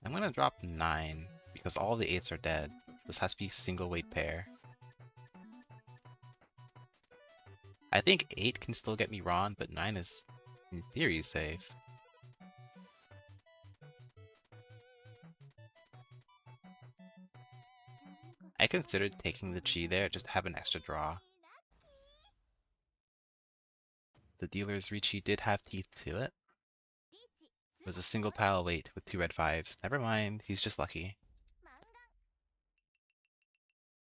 I'm gonna drop 9, because all the 8s are dead. This has to be single weight pair. I think 8 can still get me wrong, but 9 is, in theory, safe. I considered taking the chi there just to have an extra draw. The dealer's Ricci did have teeth to it. It was a single tile weight with 2 red 5s. Never mind, he's just lucky.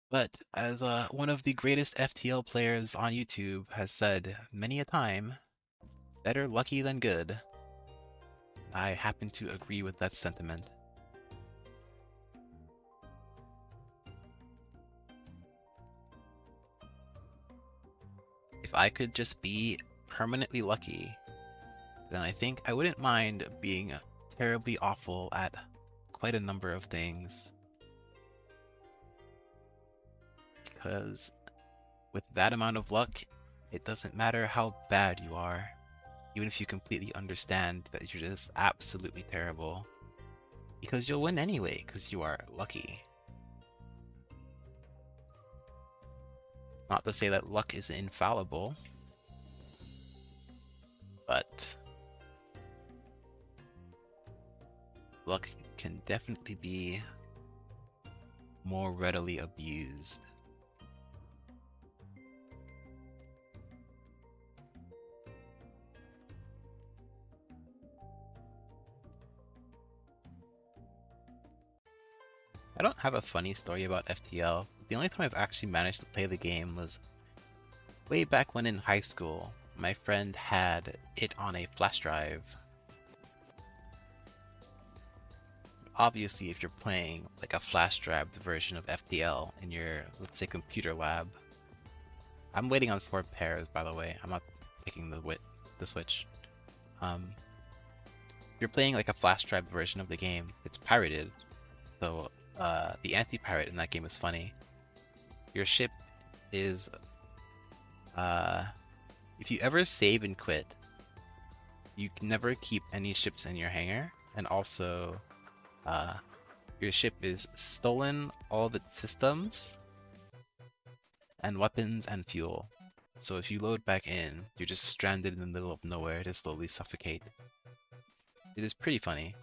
But as one of the greatest FTL players on YouTube has said many a time, better lucky than good. I happen to agree with that sentiment. If I could just be permanently lucky, then I think I wouldn't mind being terribly awful at quite a number of things. Because with that amount of luck, it doesn't matter how bad you are. Even if you completely understand that you're just absolutely terrible. Because you'll win anyway, because you are lucky. Not to say that luck is infallible, but luck can definitely be more readily abused. I don't have a funny story about FTL. The only time I've actually managed to play the game was way back when in high school. My friend had it on a flash drive. Obviously, if you're playing like a flash drive version of FTL in your, let's say, computer lab. I'm waiting on 4 pairs, by the way. I'm not picking the switch. If you're playing like a flash drive version of the game, it's pirated. So the anti-pirate in that game is funny. Your ship is... if you ever save and quit, you can never keep any ships in your hangar, and also your ship is stolen all of its systems and weapons and fuel. So if you load back in, you're just stranded in the middle of nowhere to slowly suffocate. It is pretty funny.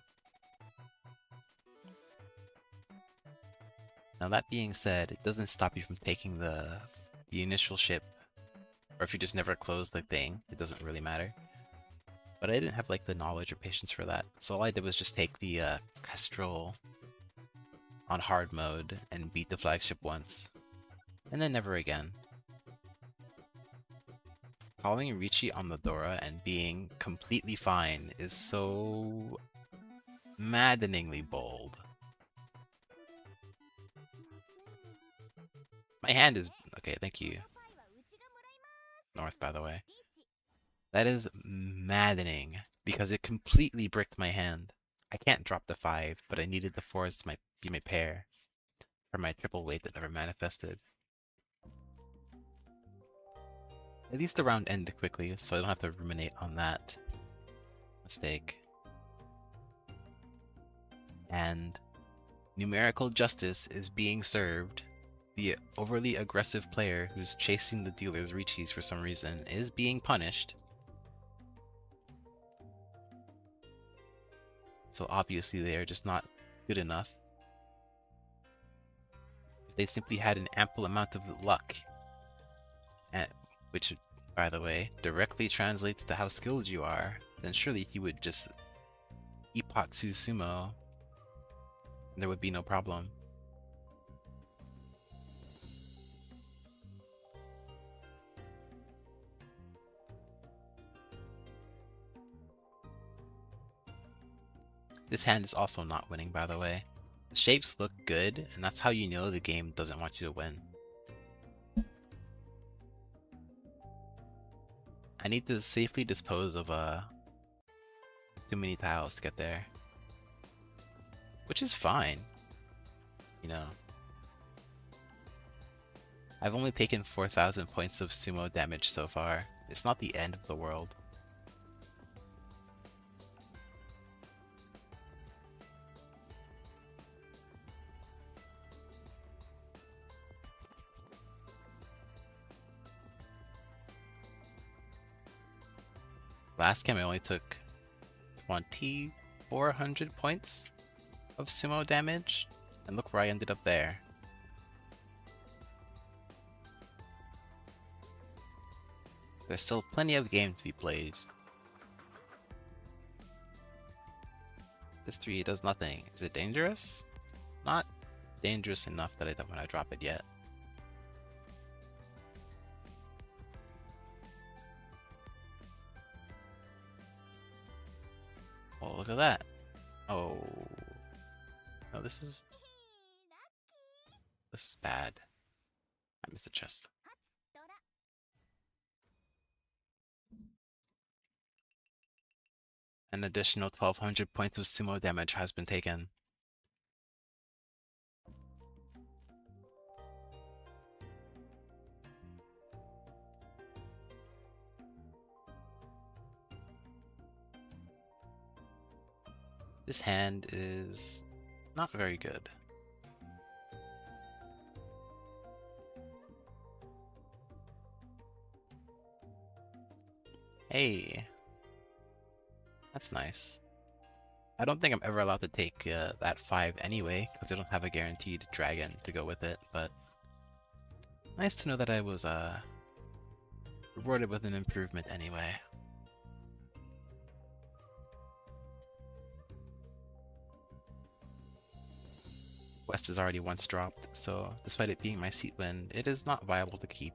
Now that being said, it doesn't stop you from taking the initial ship, or if you just never close the thing, it doesn't really matter. But I didn't have like the knowledge or patience for that, so all I did was just take the Kestrel on hard mode and beat the flagship once, and then never again. Calling Ricci on the Dora and being completely fine is so maddeningly bold. My hand is... okay, thank you. North, by the way. That is maddening, because it completely bricked my hand. I can't drop the 5, but I needed the 4s to be my pair for my triple weight that never manifested. At least the round ended quickly, so I don't have to ruminate on that mistake. And numerical justice is being served. The overly aggressive player who's chasing the dealer's Riccis for some reason is being punished. So obviously they are just not good enough. If they simply had an ample amount of luck, which, by the way, directly translates to how skilled you are, then surely he would just Ipatsu Sumo, and there would be no problem. This hand is also not winning, by the way. The shapes look good, and that's how you know the game doesn't want you to win. I need to safely dispose of Too many tiles to get there. Which is fine. You know. I've only taken 4,000 points of sumo damage so far. It's not the end of the world. Last game I only took 2,400 points of sumo damage, and look where I ended up there. There's still plenty of game to be played. This 3 does nothing. Is it dangerous? Not dangerous enough that I don't want to drop it yet. Oh, look at that. Oh. No, this is bad. I missed the chest. An additional 1,200 points of sumo damage has been taken. This hand is not very good. Hey, that's nice. I don't think I'm ever allowed to take that 5 anyway, because I don't have a guaranteed dragon to go with it, but nice to know that I was rewarded with an improvement anyway. West is already once dropped, so despite it being my seat win, it is not viable to keep.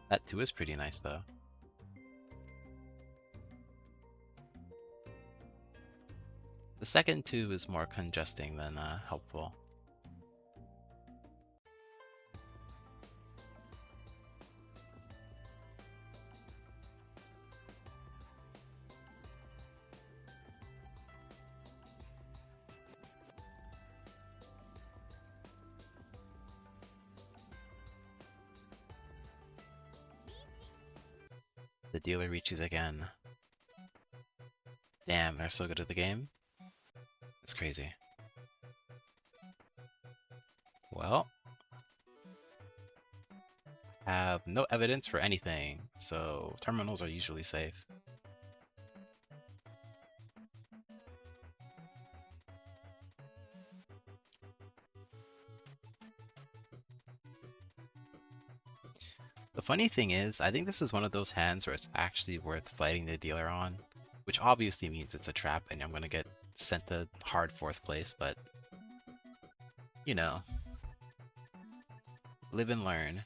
That 2 is pretty nice though. The second 2 is more congesting than helpful. The dealer reaches again. Damn, they're so good at the game. It's crazy. Well, have no evidence for anything, so terminals are usually safe. The funny thing is, I think this is one of those hands where it's actually worth fighting the dealer on, which obviously means it's a trap and I'm gonna get sent to hard 4th place, but you know, live and learn.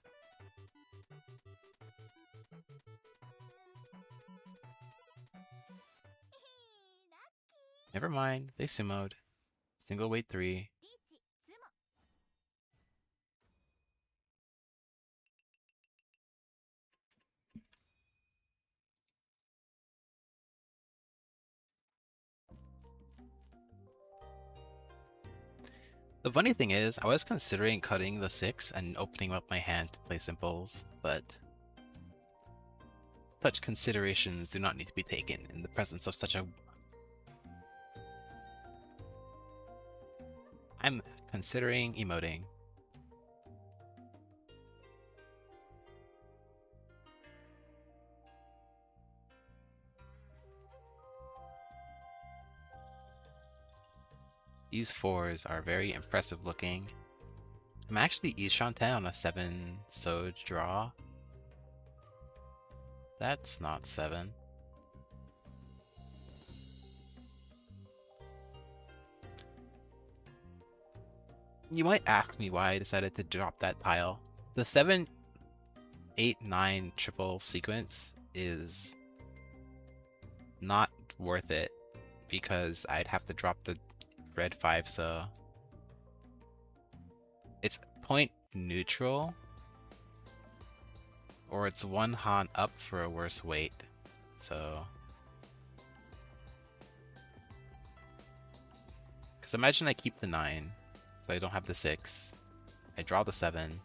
Never mind, they sumoed. Single weight 3. The funny thing is, I was considering cutting the 6 and opening up my hand to play simples, but such considerations do not need to be taken in the presence of such a... I'm considering emoting. These 4s are very impressive looking. I'm actually Ishan-ten on a 7 Soj draw. That's not 7. You might ask me why I decided to drop that tile. The 7, 8, 9 triple sequence is not worth it because I'd have to drop the red 5, so it's point neutral, Or it's one Han up for a worse weight. So... Because imagine I keep the 9, so I don't have the 6. I draw the 7.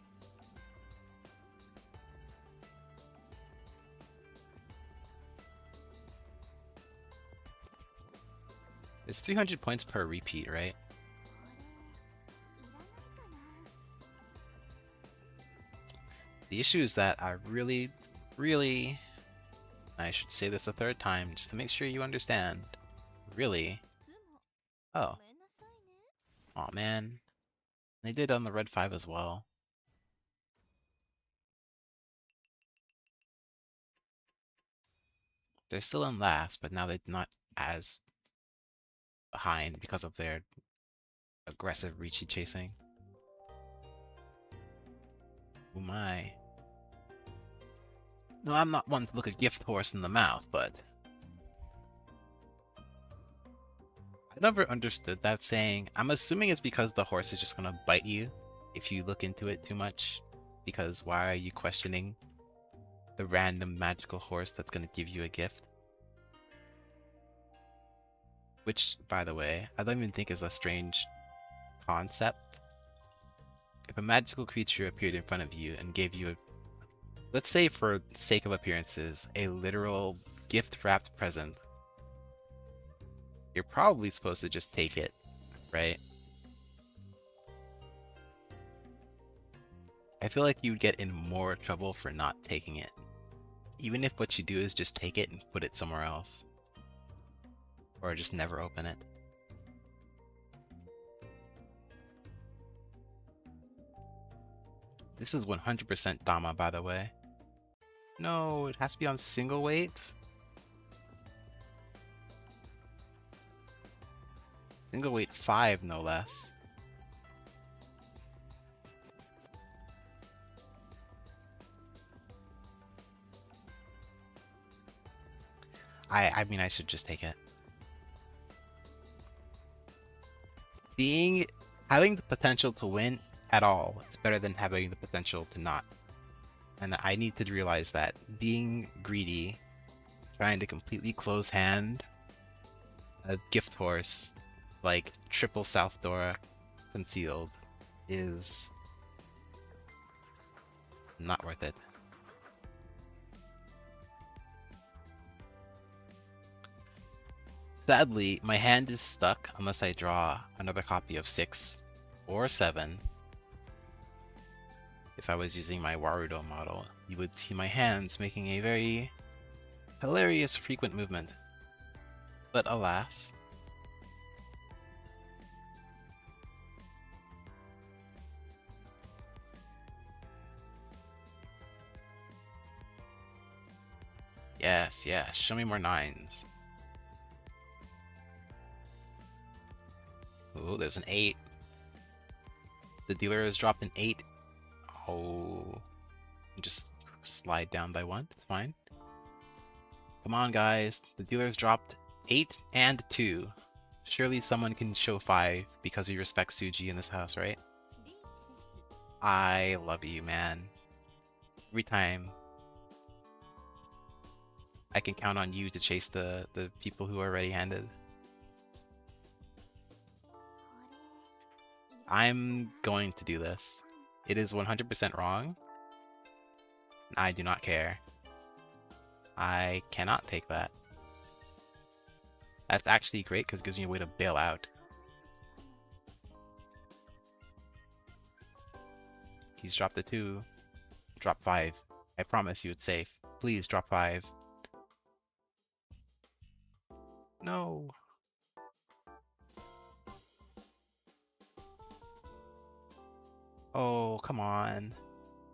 It's 300 points per repeat, right? The issue is that I really, I should say this a third time just to make sure you understand. Really? Oh. Aw, man. They did on the red 5 as well. They're still in last, but now they're not as behind because of their aggressive Ricci chasing. Oh my. No, I'm not one to look a gift horse in the mouth, but... I never understood that saying. I'm assuming it's because the horse is just gonna bite you if you look into it too much. Because why are you questioning the random magical horse that's gonna give you a gift? Which, by the way, I don't even think is a strange concept. If a magical creature appeared in front of you and gave you a, let's say for sake of appearances, a literal gift-wrapped present, you're probably supposed to just take it, right? I feel like you'd get in more trouble for not taking it. Even if what you do is just take it and put it somewhere else. Or just never open it. This is 100% Dama, by the way. No, it has to be on single weight? Single weight 5, no less. I mean, I should just take it. Having the potential to win at all is better than having the potential to not. And I need to realize that being greedy, trying to completely close hand a gift horse like triple South Dora concealed is not worth it. Sadly, my hand is stuck unless I draw another copy of 6 or 7. If I was using my Warudo model, you would see my hands making a very hilarious frequent movement. But alas. Yes, yes, show me more 9s. Ooh, there's an 8. The dealer has dropped an 8. Oh, just slide down by 1. It's fine. Come on, guys. The dealer's dropped 8 and 2. Surely someone can show 5 because you respect Suji in this house, right? I love you, man. Every time I can count on you to chase the people who are ready-handed. I'm going to do this. It is 100% wrong. I do not care. I cannot take that. That's actually great because it gives me a way to bail out. He's dropped a 2. Drop 5. I promise you it's safe. Please drop 5. No. Oh, come on.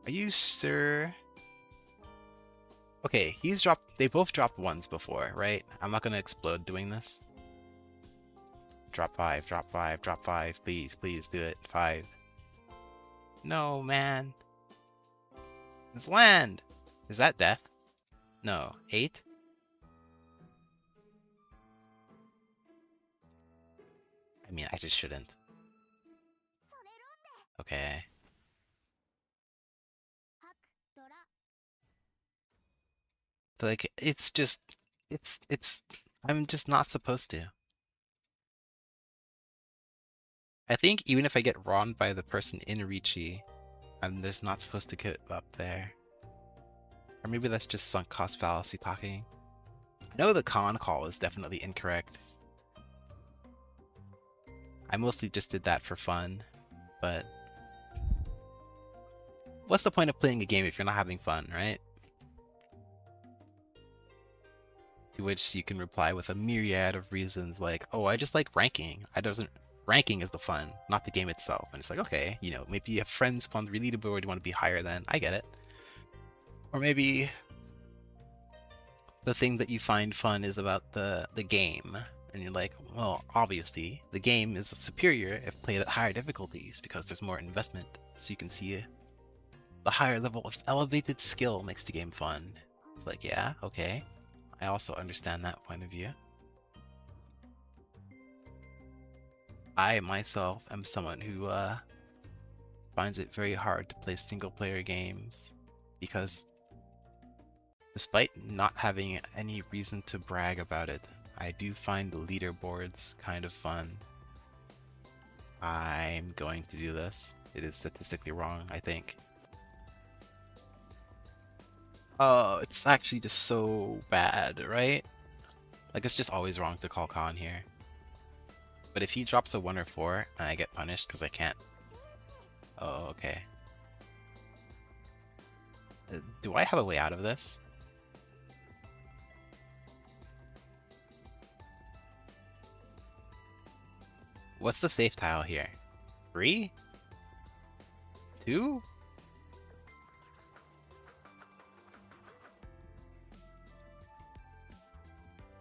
Are you sure? Okay, they both dropped 1s before, right? I'm not gonna explode doing this. Drop 5, drop 5, drop 5. Please, please do it. 5. No, man. It's land. Is that death? No. 8? I mean, I just shouldn't. Okay. Like, it's just, I'm just not supposed to. I think even if I get wronged by the person in Ricci, I'm just not supposed to get up there. Or maybe that's just sunk cost fallacy talking. I know the con call is definitely incorrect. I mostly just did that for fun, but what's the point of playing a game if you're not having fun, right? To which you can reply with a myriad of reasons like, oh, I just like ranking. Ranking is the fun, not the game itself. And it's like, okay, you know, maybe you have friends on the leaderboard you want to be higher than. I get it. Or maybe the thing that you find fun is about the game. And you're like, well, obviously, the game is superior if played at higher difficulties because there's more investment. So you can see the higher level of elevated skill makes the game fun. It's like, yeah, okay. I also understand that point of view. I myself am someone who finds it very hard to play single player games because despite not having any reason to brag about it, I do find the leaderboards kind of fun. I'm going to do this. It is statistically wrong, I think. Oh, it's actually just so bad, right? Like, it's just always wrong to call Khan here. But if he drops a 1 or 4, and I get punished because I can't... Oh, okay. Do I have a way out of this? What's the safe tile here? 3? 2?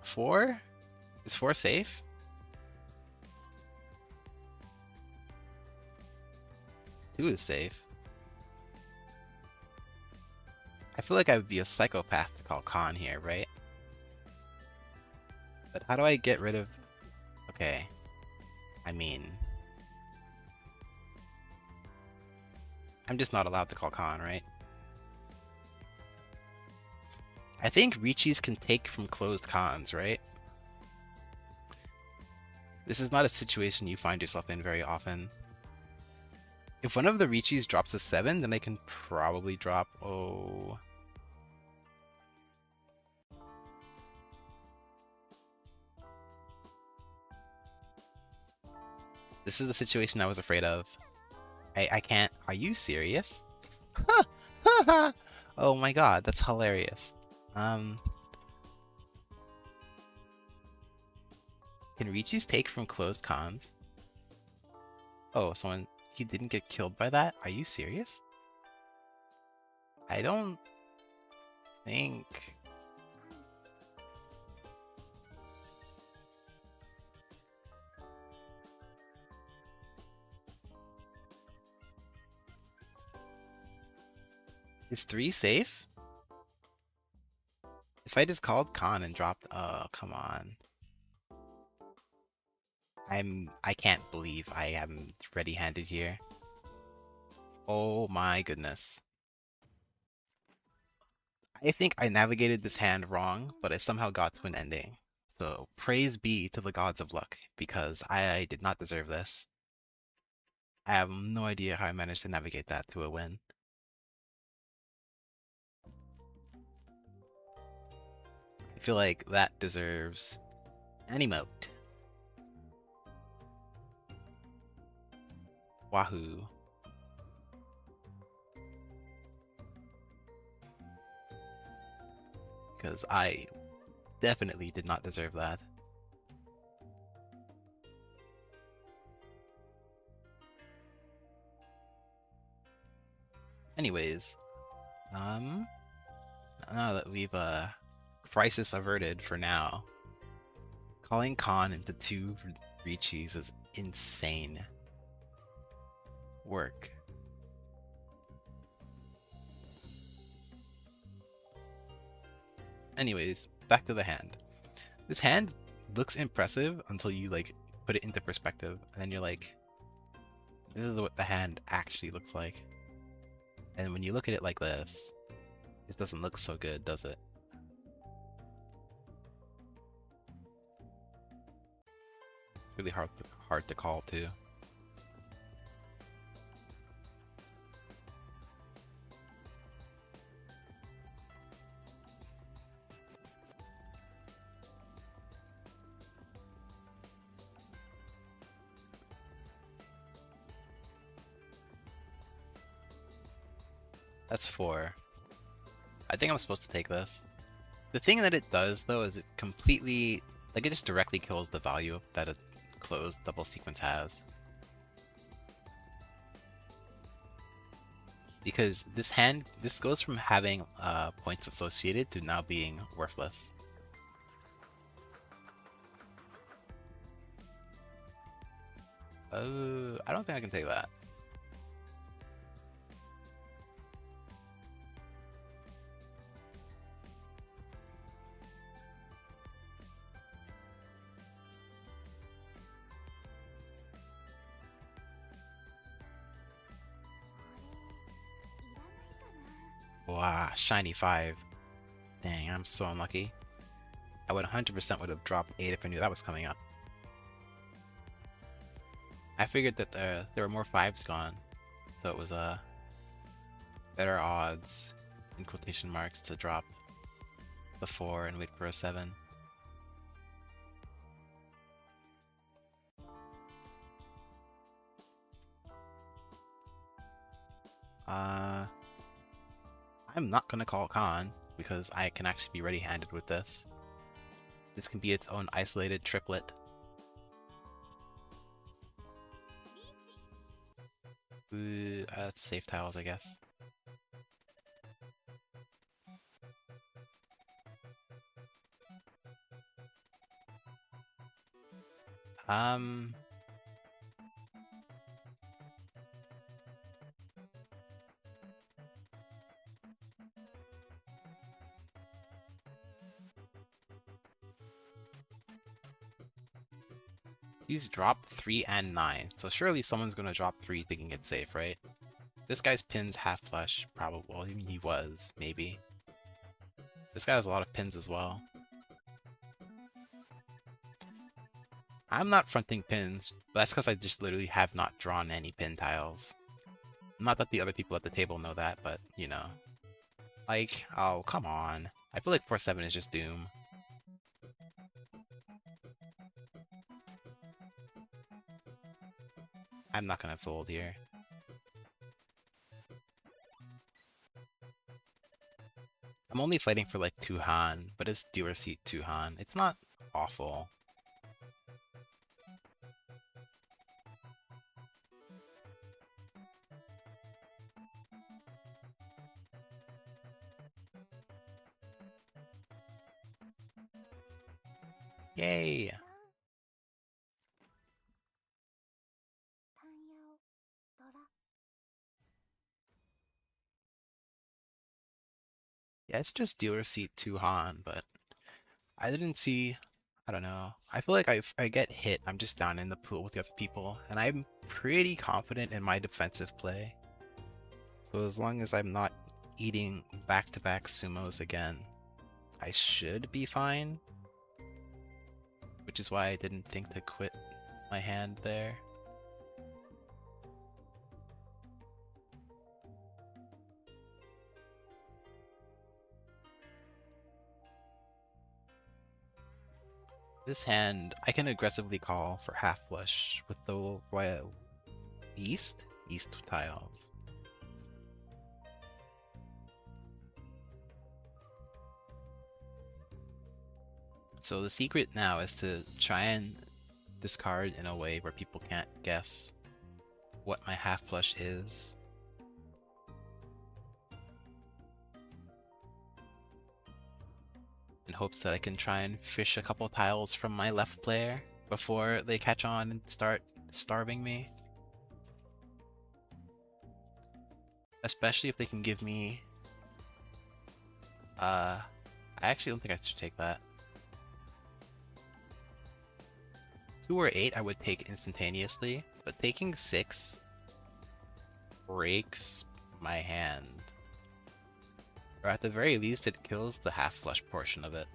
4? Is 4 safe? Two is safe. I feel like I would be a psychopath to call Khan here, right? But how do I get rid of... Okay. I mean... I'm just not allowed to call Khan, right? I think Ricci's can take from closed cons, right? This is not a situation you find yourself in very often. If one of the Ricci's drops a 7, then I can probably drop... Oh... This is the situation I was afraid of. I can't... Are you serious? Oh my god, that's hilarious. Can Ricci's take from closed cons? Oh, someone... He didn't get killed by that? Are you serious? I don't... think... Is 3 safe? If I just called Khan and dropped... Oh, come on. I can't believe I am ready-handed here. Oh my goodness. I think I navigated this hand wrong, but I somehow got to an ending. So praise be to the gods of luck, because I did not deserve this. I have no idea how I managed to navigate that to a win. I feel like that deserves an emote. Wahoo. Because I definitely did not deserve that. Anyways, now that we've crisis averted for now, calling Khan into 2 Ricci's is insane work. Anyways, back to the hand. This hand looks impressive until you like put it into perspective, and then you're like, this is what the hand actually looks like. And when you look at it like this, it doesn't look so good, does it? Really hard to call too. That's 4. I think I'm supposed to take this. The thing that it does, though, is it completely... Like, it just directly kills the value that a closed double sequence has. Because this goes from having points associated to now being worthless. Oh, I don't think I can take that. Wow, shiny 5. Dang, I'm so unlucky. I would 100% would have dropped 8 if I knew that was coming up. I figured that there were more 5s gone, so it was better odds, in quotation marks, to drop the 4 and wait for a 7. I'm not gonna call Khan, because I can actually be ready-handed with this. This can be its own isolated triplet. Ooh, that's safe tiles, I guess. He's dropped 3 and 9, so surely someone's gonna drop 3 thinking it's safe, right? This guy's pins half flush, probably. Well, he was, maybe. This guy has a lot of pins as well. I'm not fronting pins, but that's because I just literally have not drawn any pin tiles. Not that the other people at the table know that, but, you know. Like, oh, come on. I feel like 4-7 is just doom. I'm not gonna fold here. I'm only fighting for like 2 Han, but it's dealer seat 2 Han. It's not awful. Yay! Yeah, it's just dealer seat 2 Han, but I didn't see... I don't know. I feel like I get hit, I'm just down in the pool with the other people, and I'm pretty confident in my defensive play. So as long as I'm not eating back-to-back sumos again, I should be fine. Which is why I didn't think to quit my hand there. This hand, I can aggressively call for half flush with the royal east tiles. So the secret now is to try and discard in a way where people can't guess what my half flush is. In hopes that I can try and fish a couple tiles from my left player before they catch on and start starving me. Especially if they can give me... I actually don't think I should take that. 2 or 8 I would take instantaneously, but taking 6 breaks my hand. Or at the very least, it kills the half flush portion of it.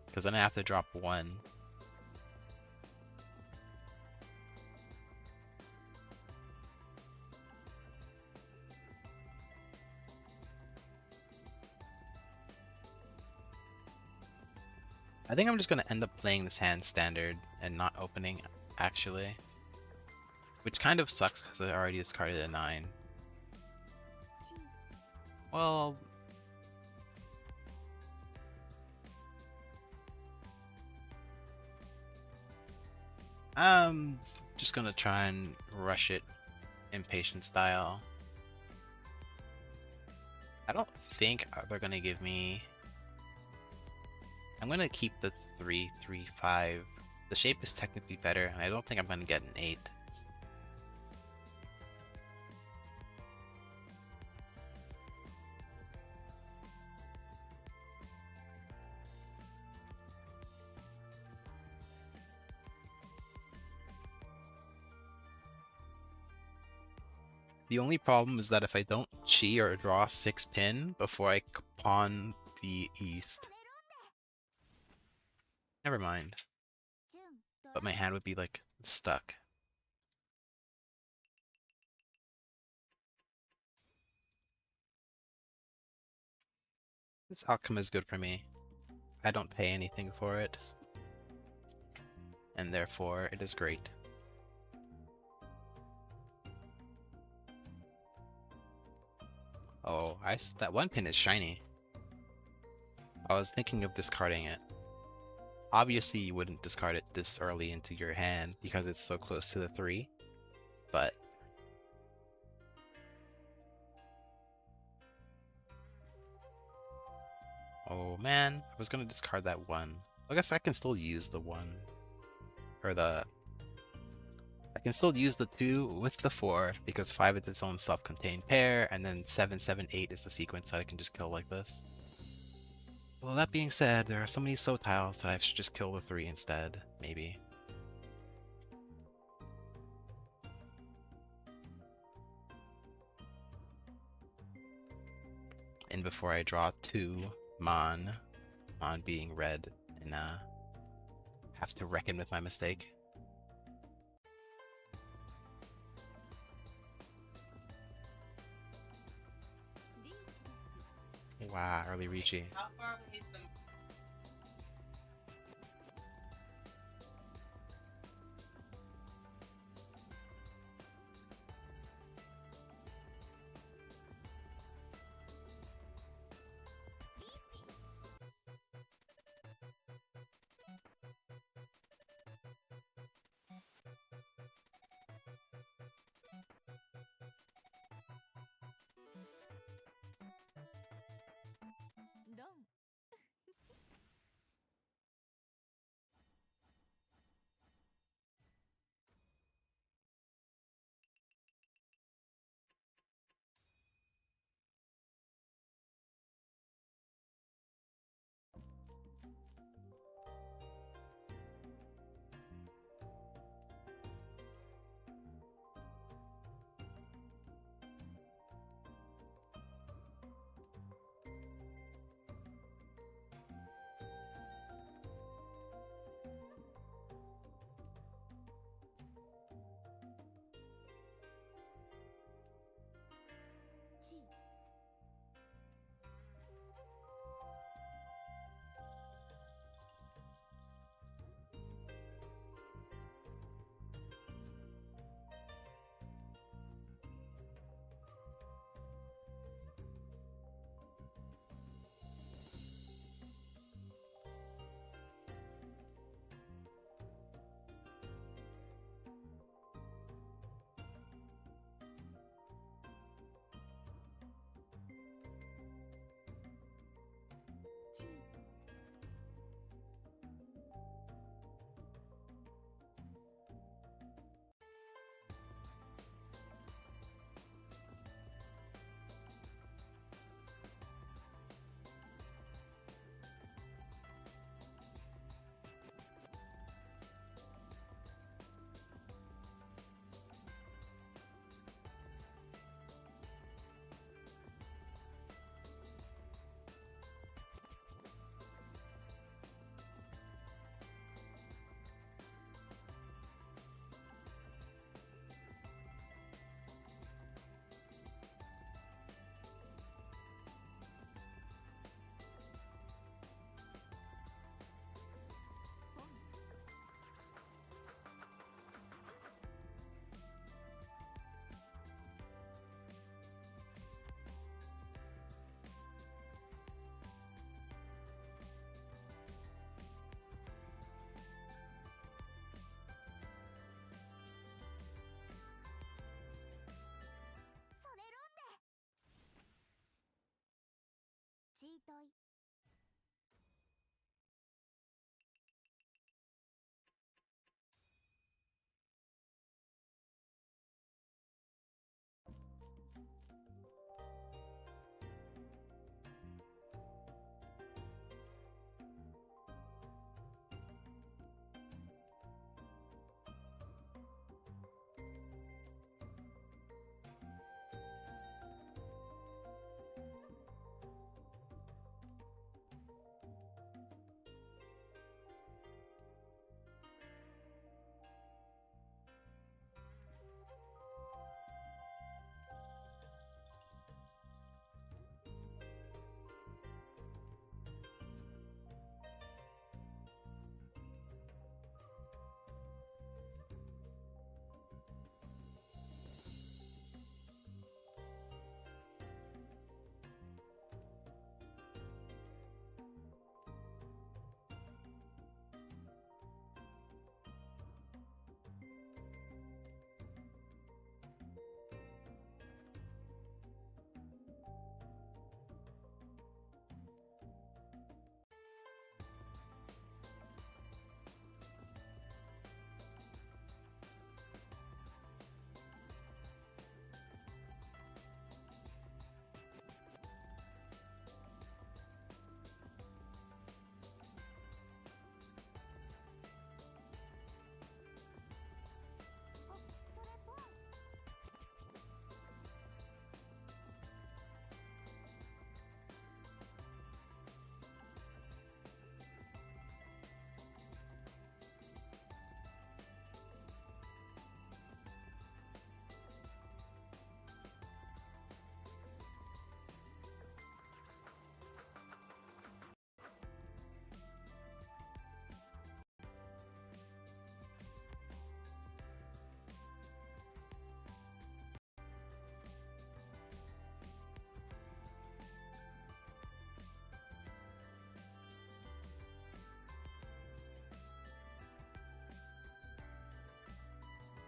Because then I have to drop 1. I think I'm just gonna end up playing this hand standard and not opening, actually. Which kind of sucks because I already discarded a 9. Well... I'm just gonna try and rush it impatient style. I don't think they're gonna give me... I'm gonna keep the 3, 3, 5. The shape is technically better, and I don't think I'm gonna get an 8. The only problem is that if I don't chi or draw 6 pin before I pawn the east... Never mind. But my hand would be, like, stuck. This outcome is good for me. I don't pay anything for it. And therefore, it is great. Oh, that one pin is shiny. I was thinking of discarding it. Obviously, you wouldn't discard it this early into your hand because it's so close to the 3, but... Oh man, I was gonna discard that 1. I guess I can still use the 1. Or the... I can still use the 2 with the 4 because 5 is its own self-contained pair, and then 7, 7, 8 is the sequence that I can just kill like this. Well, that being said, there are so many so tiles that I should just kill the 3 instead, maybe. And before I draw 2 Mon being red, and have to reckon with my mistake. Wow, early Ricci. How far away is the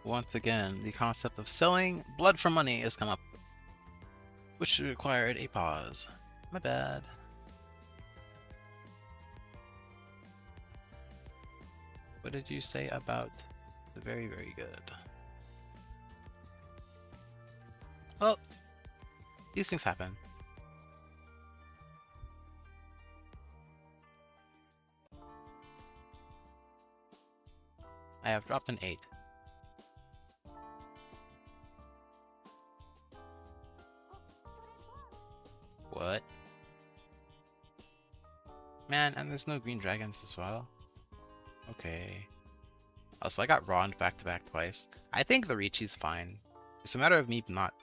Once again, the concept of selling blood for money has come up, which required a pause. My bad. What did you say about? It's very, very good. Well, these things happen. I have dropped an 8. What? Man, and there's no green dragons as well. Okay. Also, I got Rond back to back twice. I think the Richi's fine. It's a matter of me not,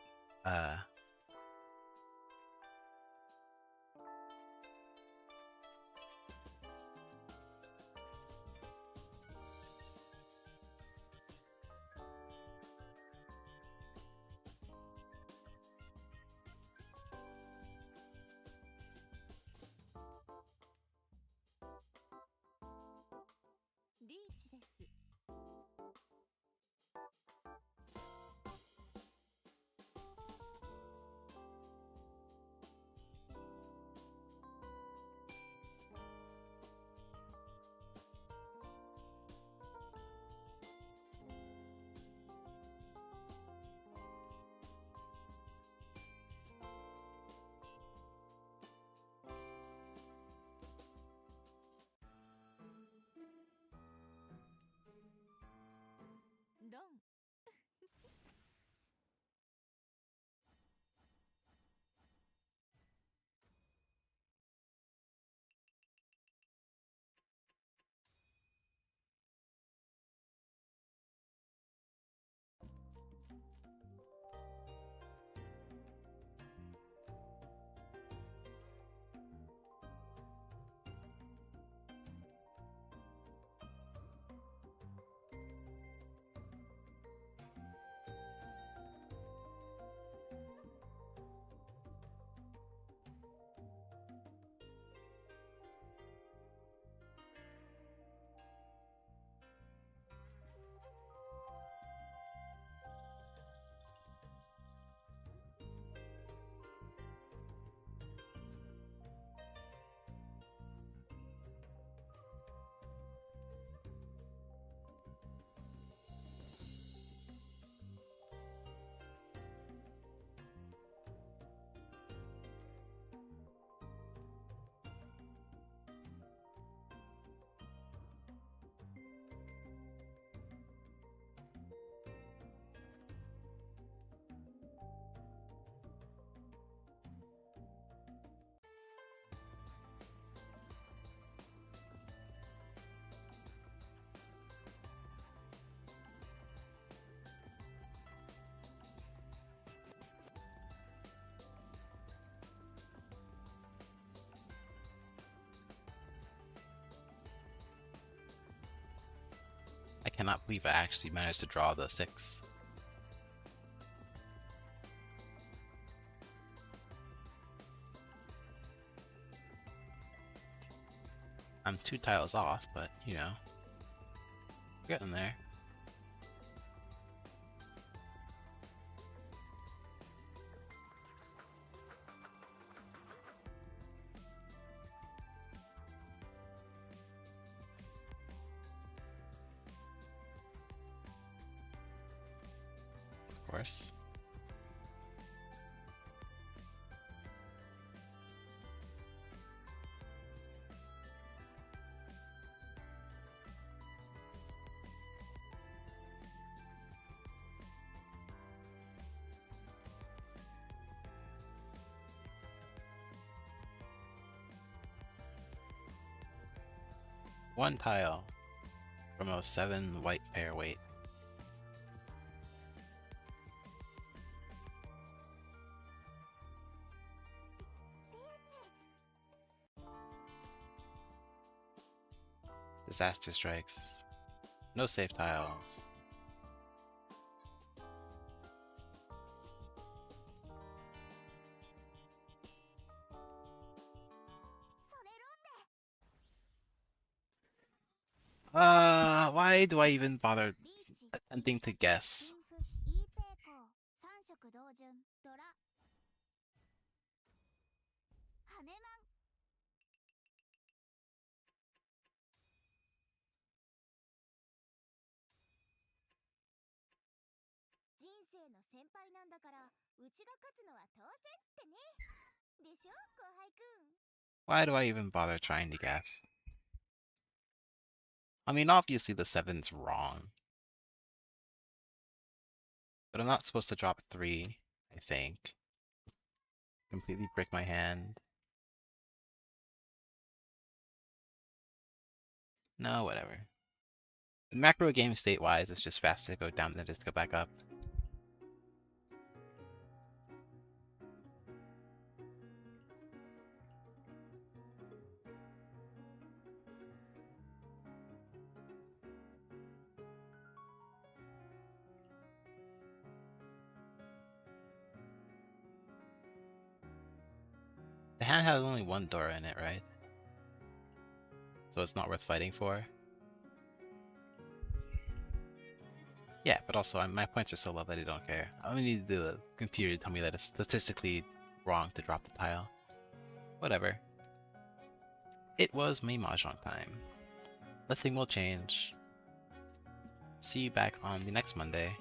cannot believe I actually managed to draw the 6. I'm 2 tiles off, but, you know, getting there. Of course. One tile from a 7 white pair weight. Disaster strikes. No safe tiles. Why do I even bother attempting to guess? Why do I even bother trying to guess? I mean, obviously the 7's wrong. But I'm not supposed to drop 3, I think. Completely break my hand. No, whatever. Macro game state-wise, it's just faster to go down than it is to go back up. The hand has only 1 Dora in it, right? So it's not worth fighting for. Yeah, but also my points are so low that I don't care. I only need the computer to tell me that it's statistically wrong to drop the tile. Whatever. It was my Mahjong time. Nothing will change. See you back on the next Monday.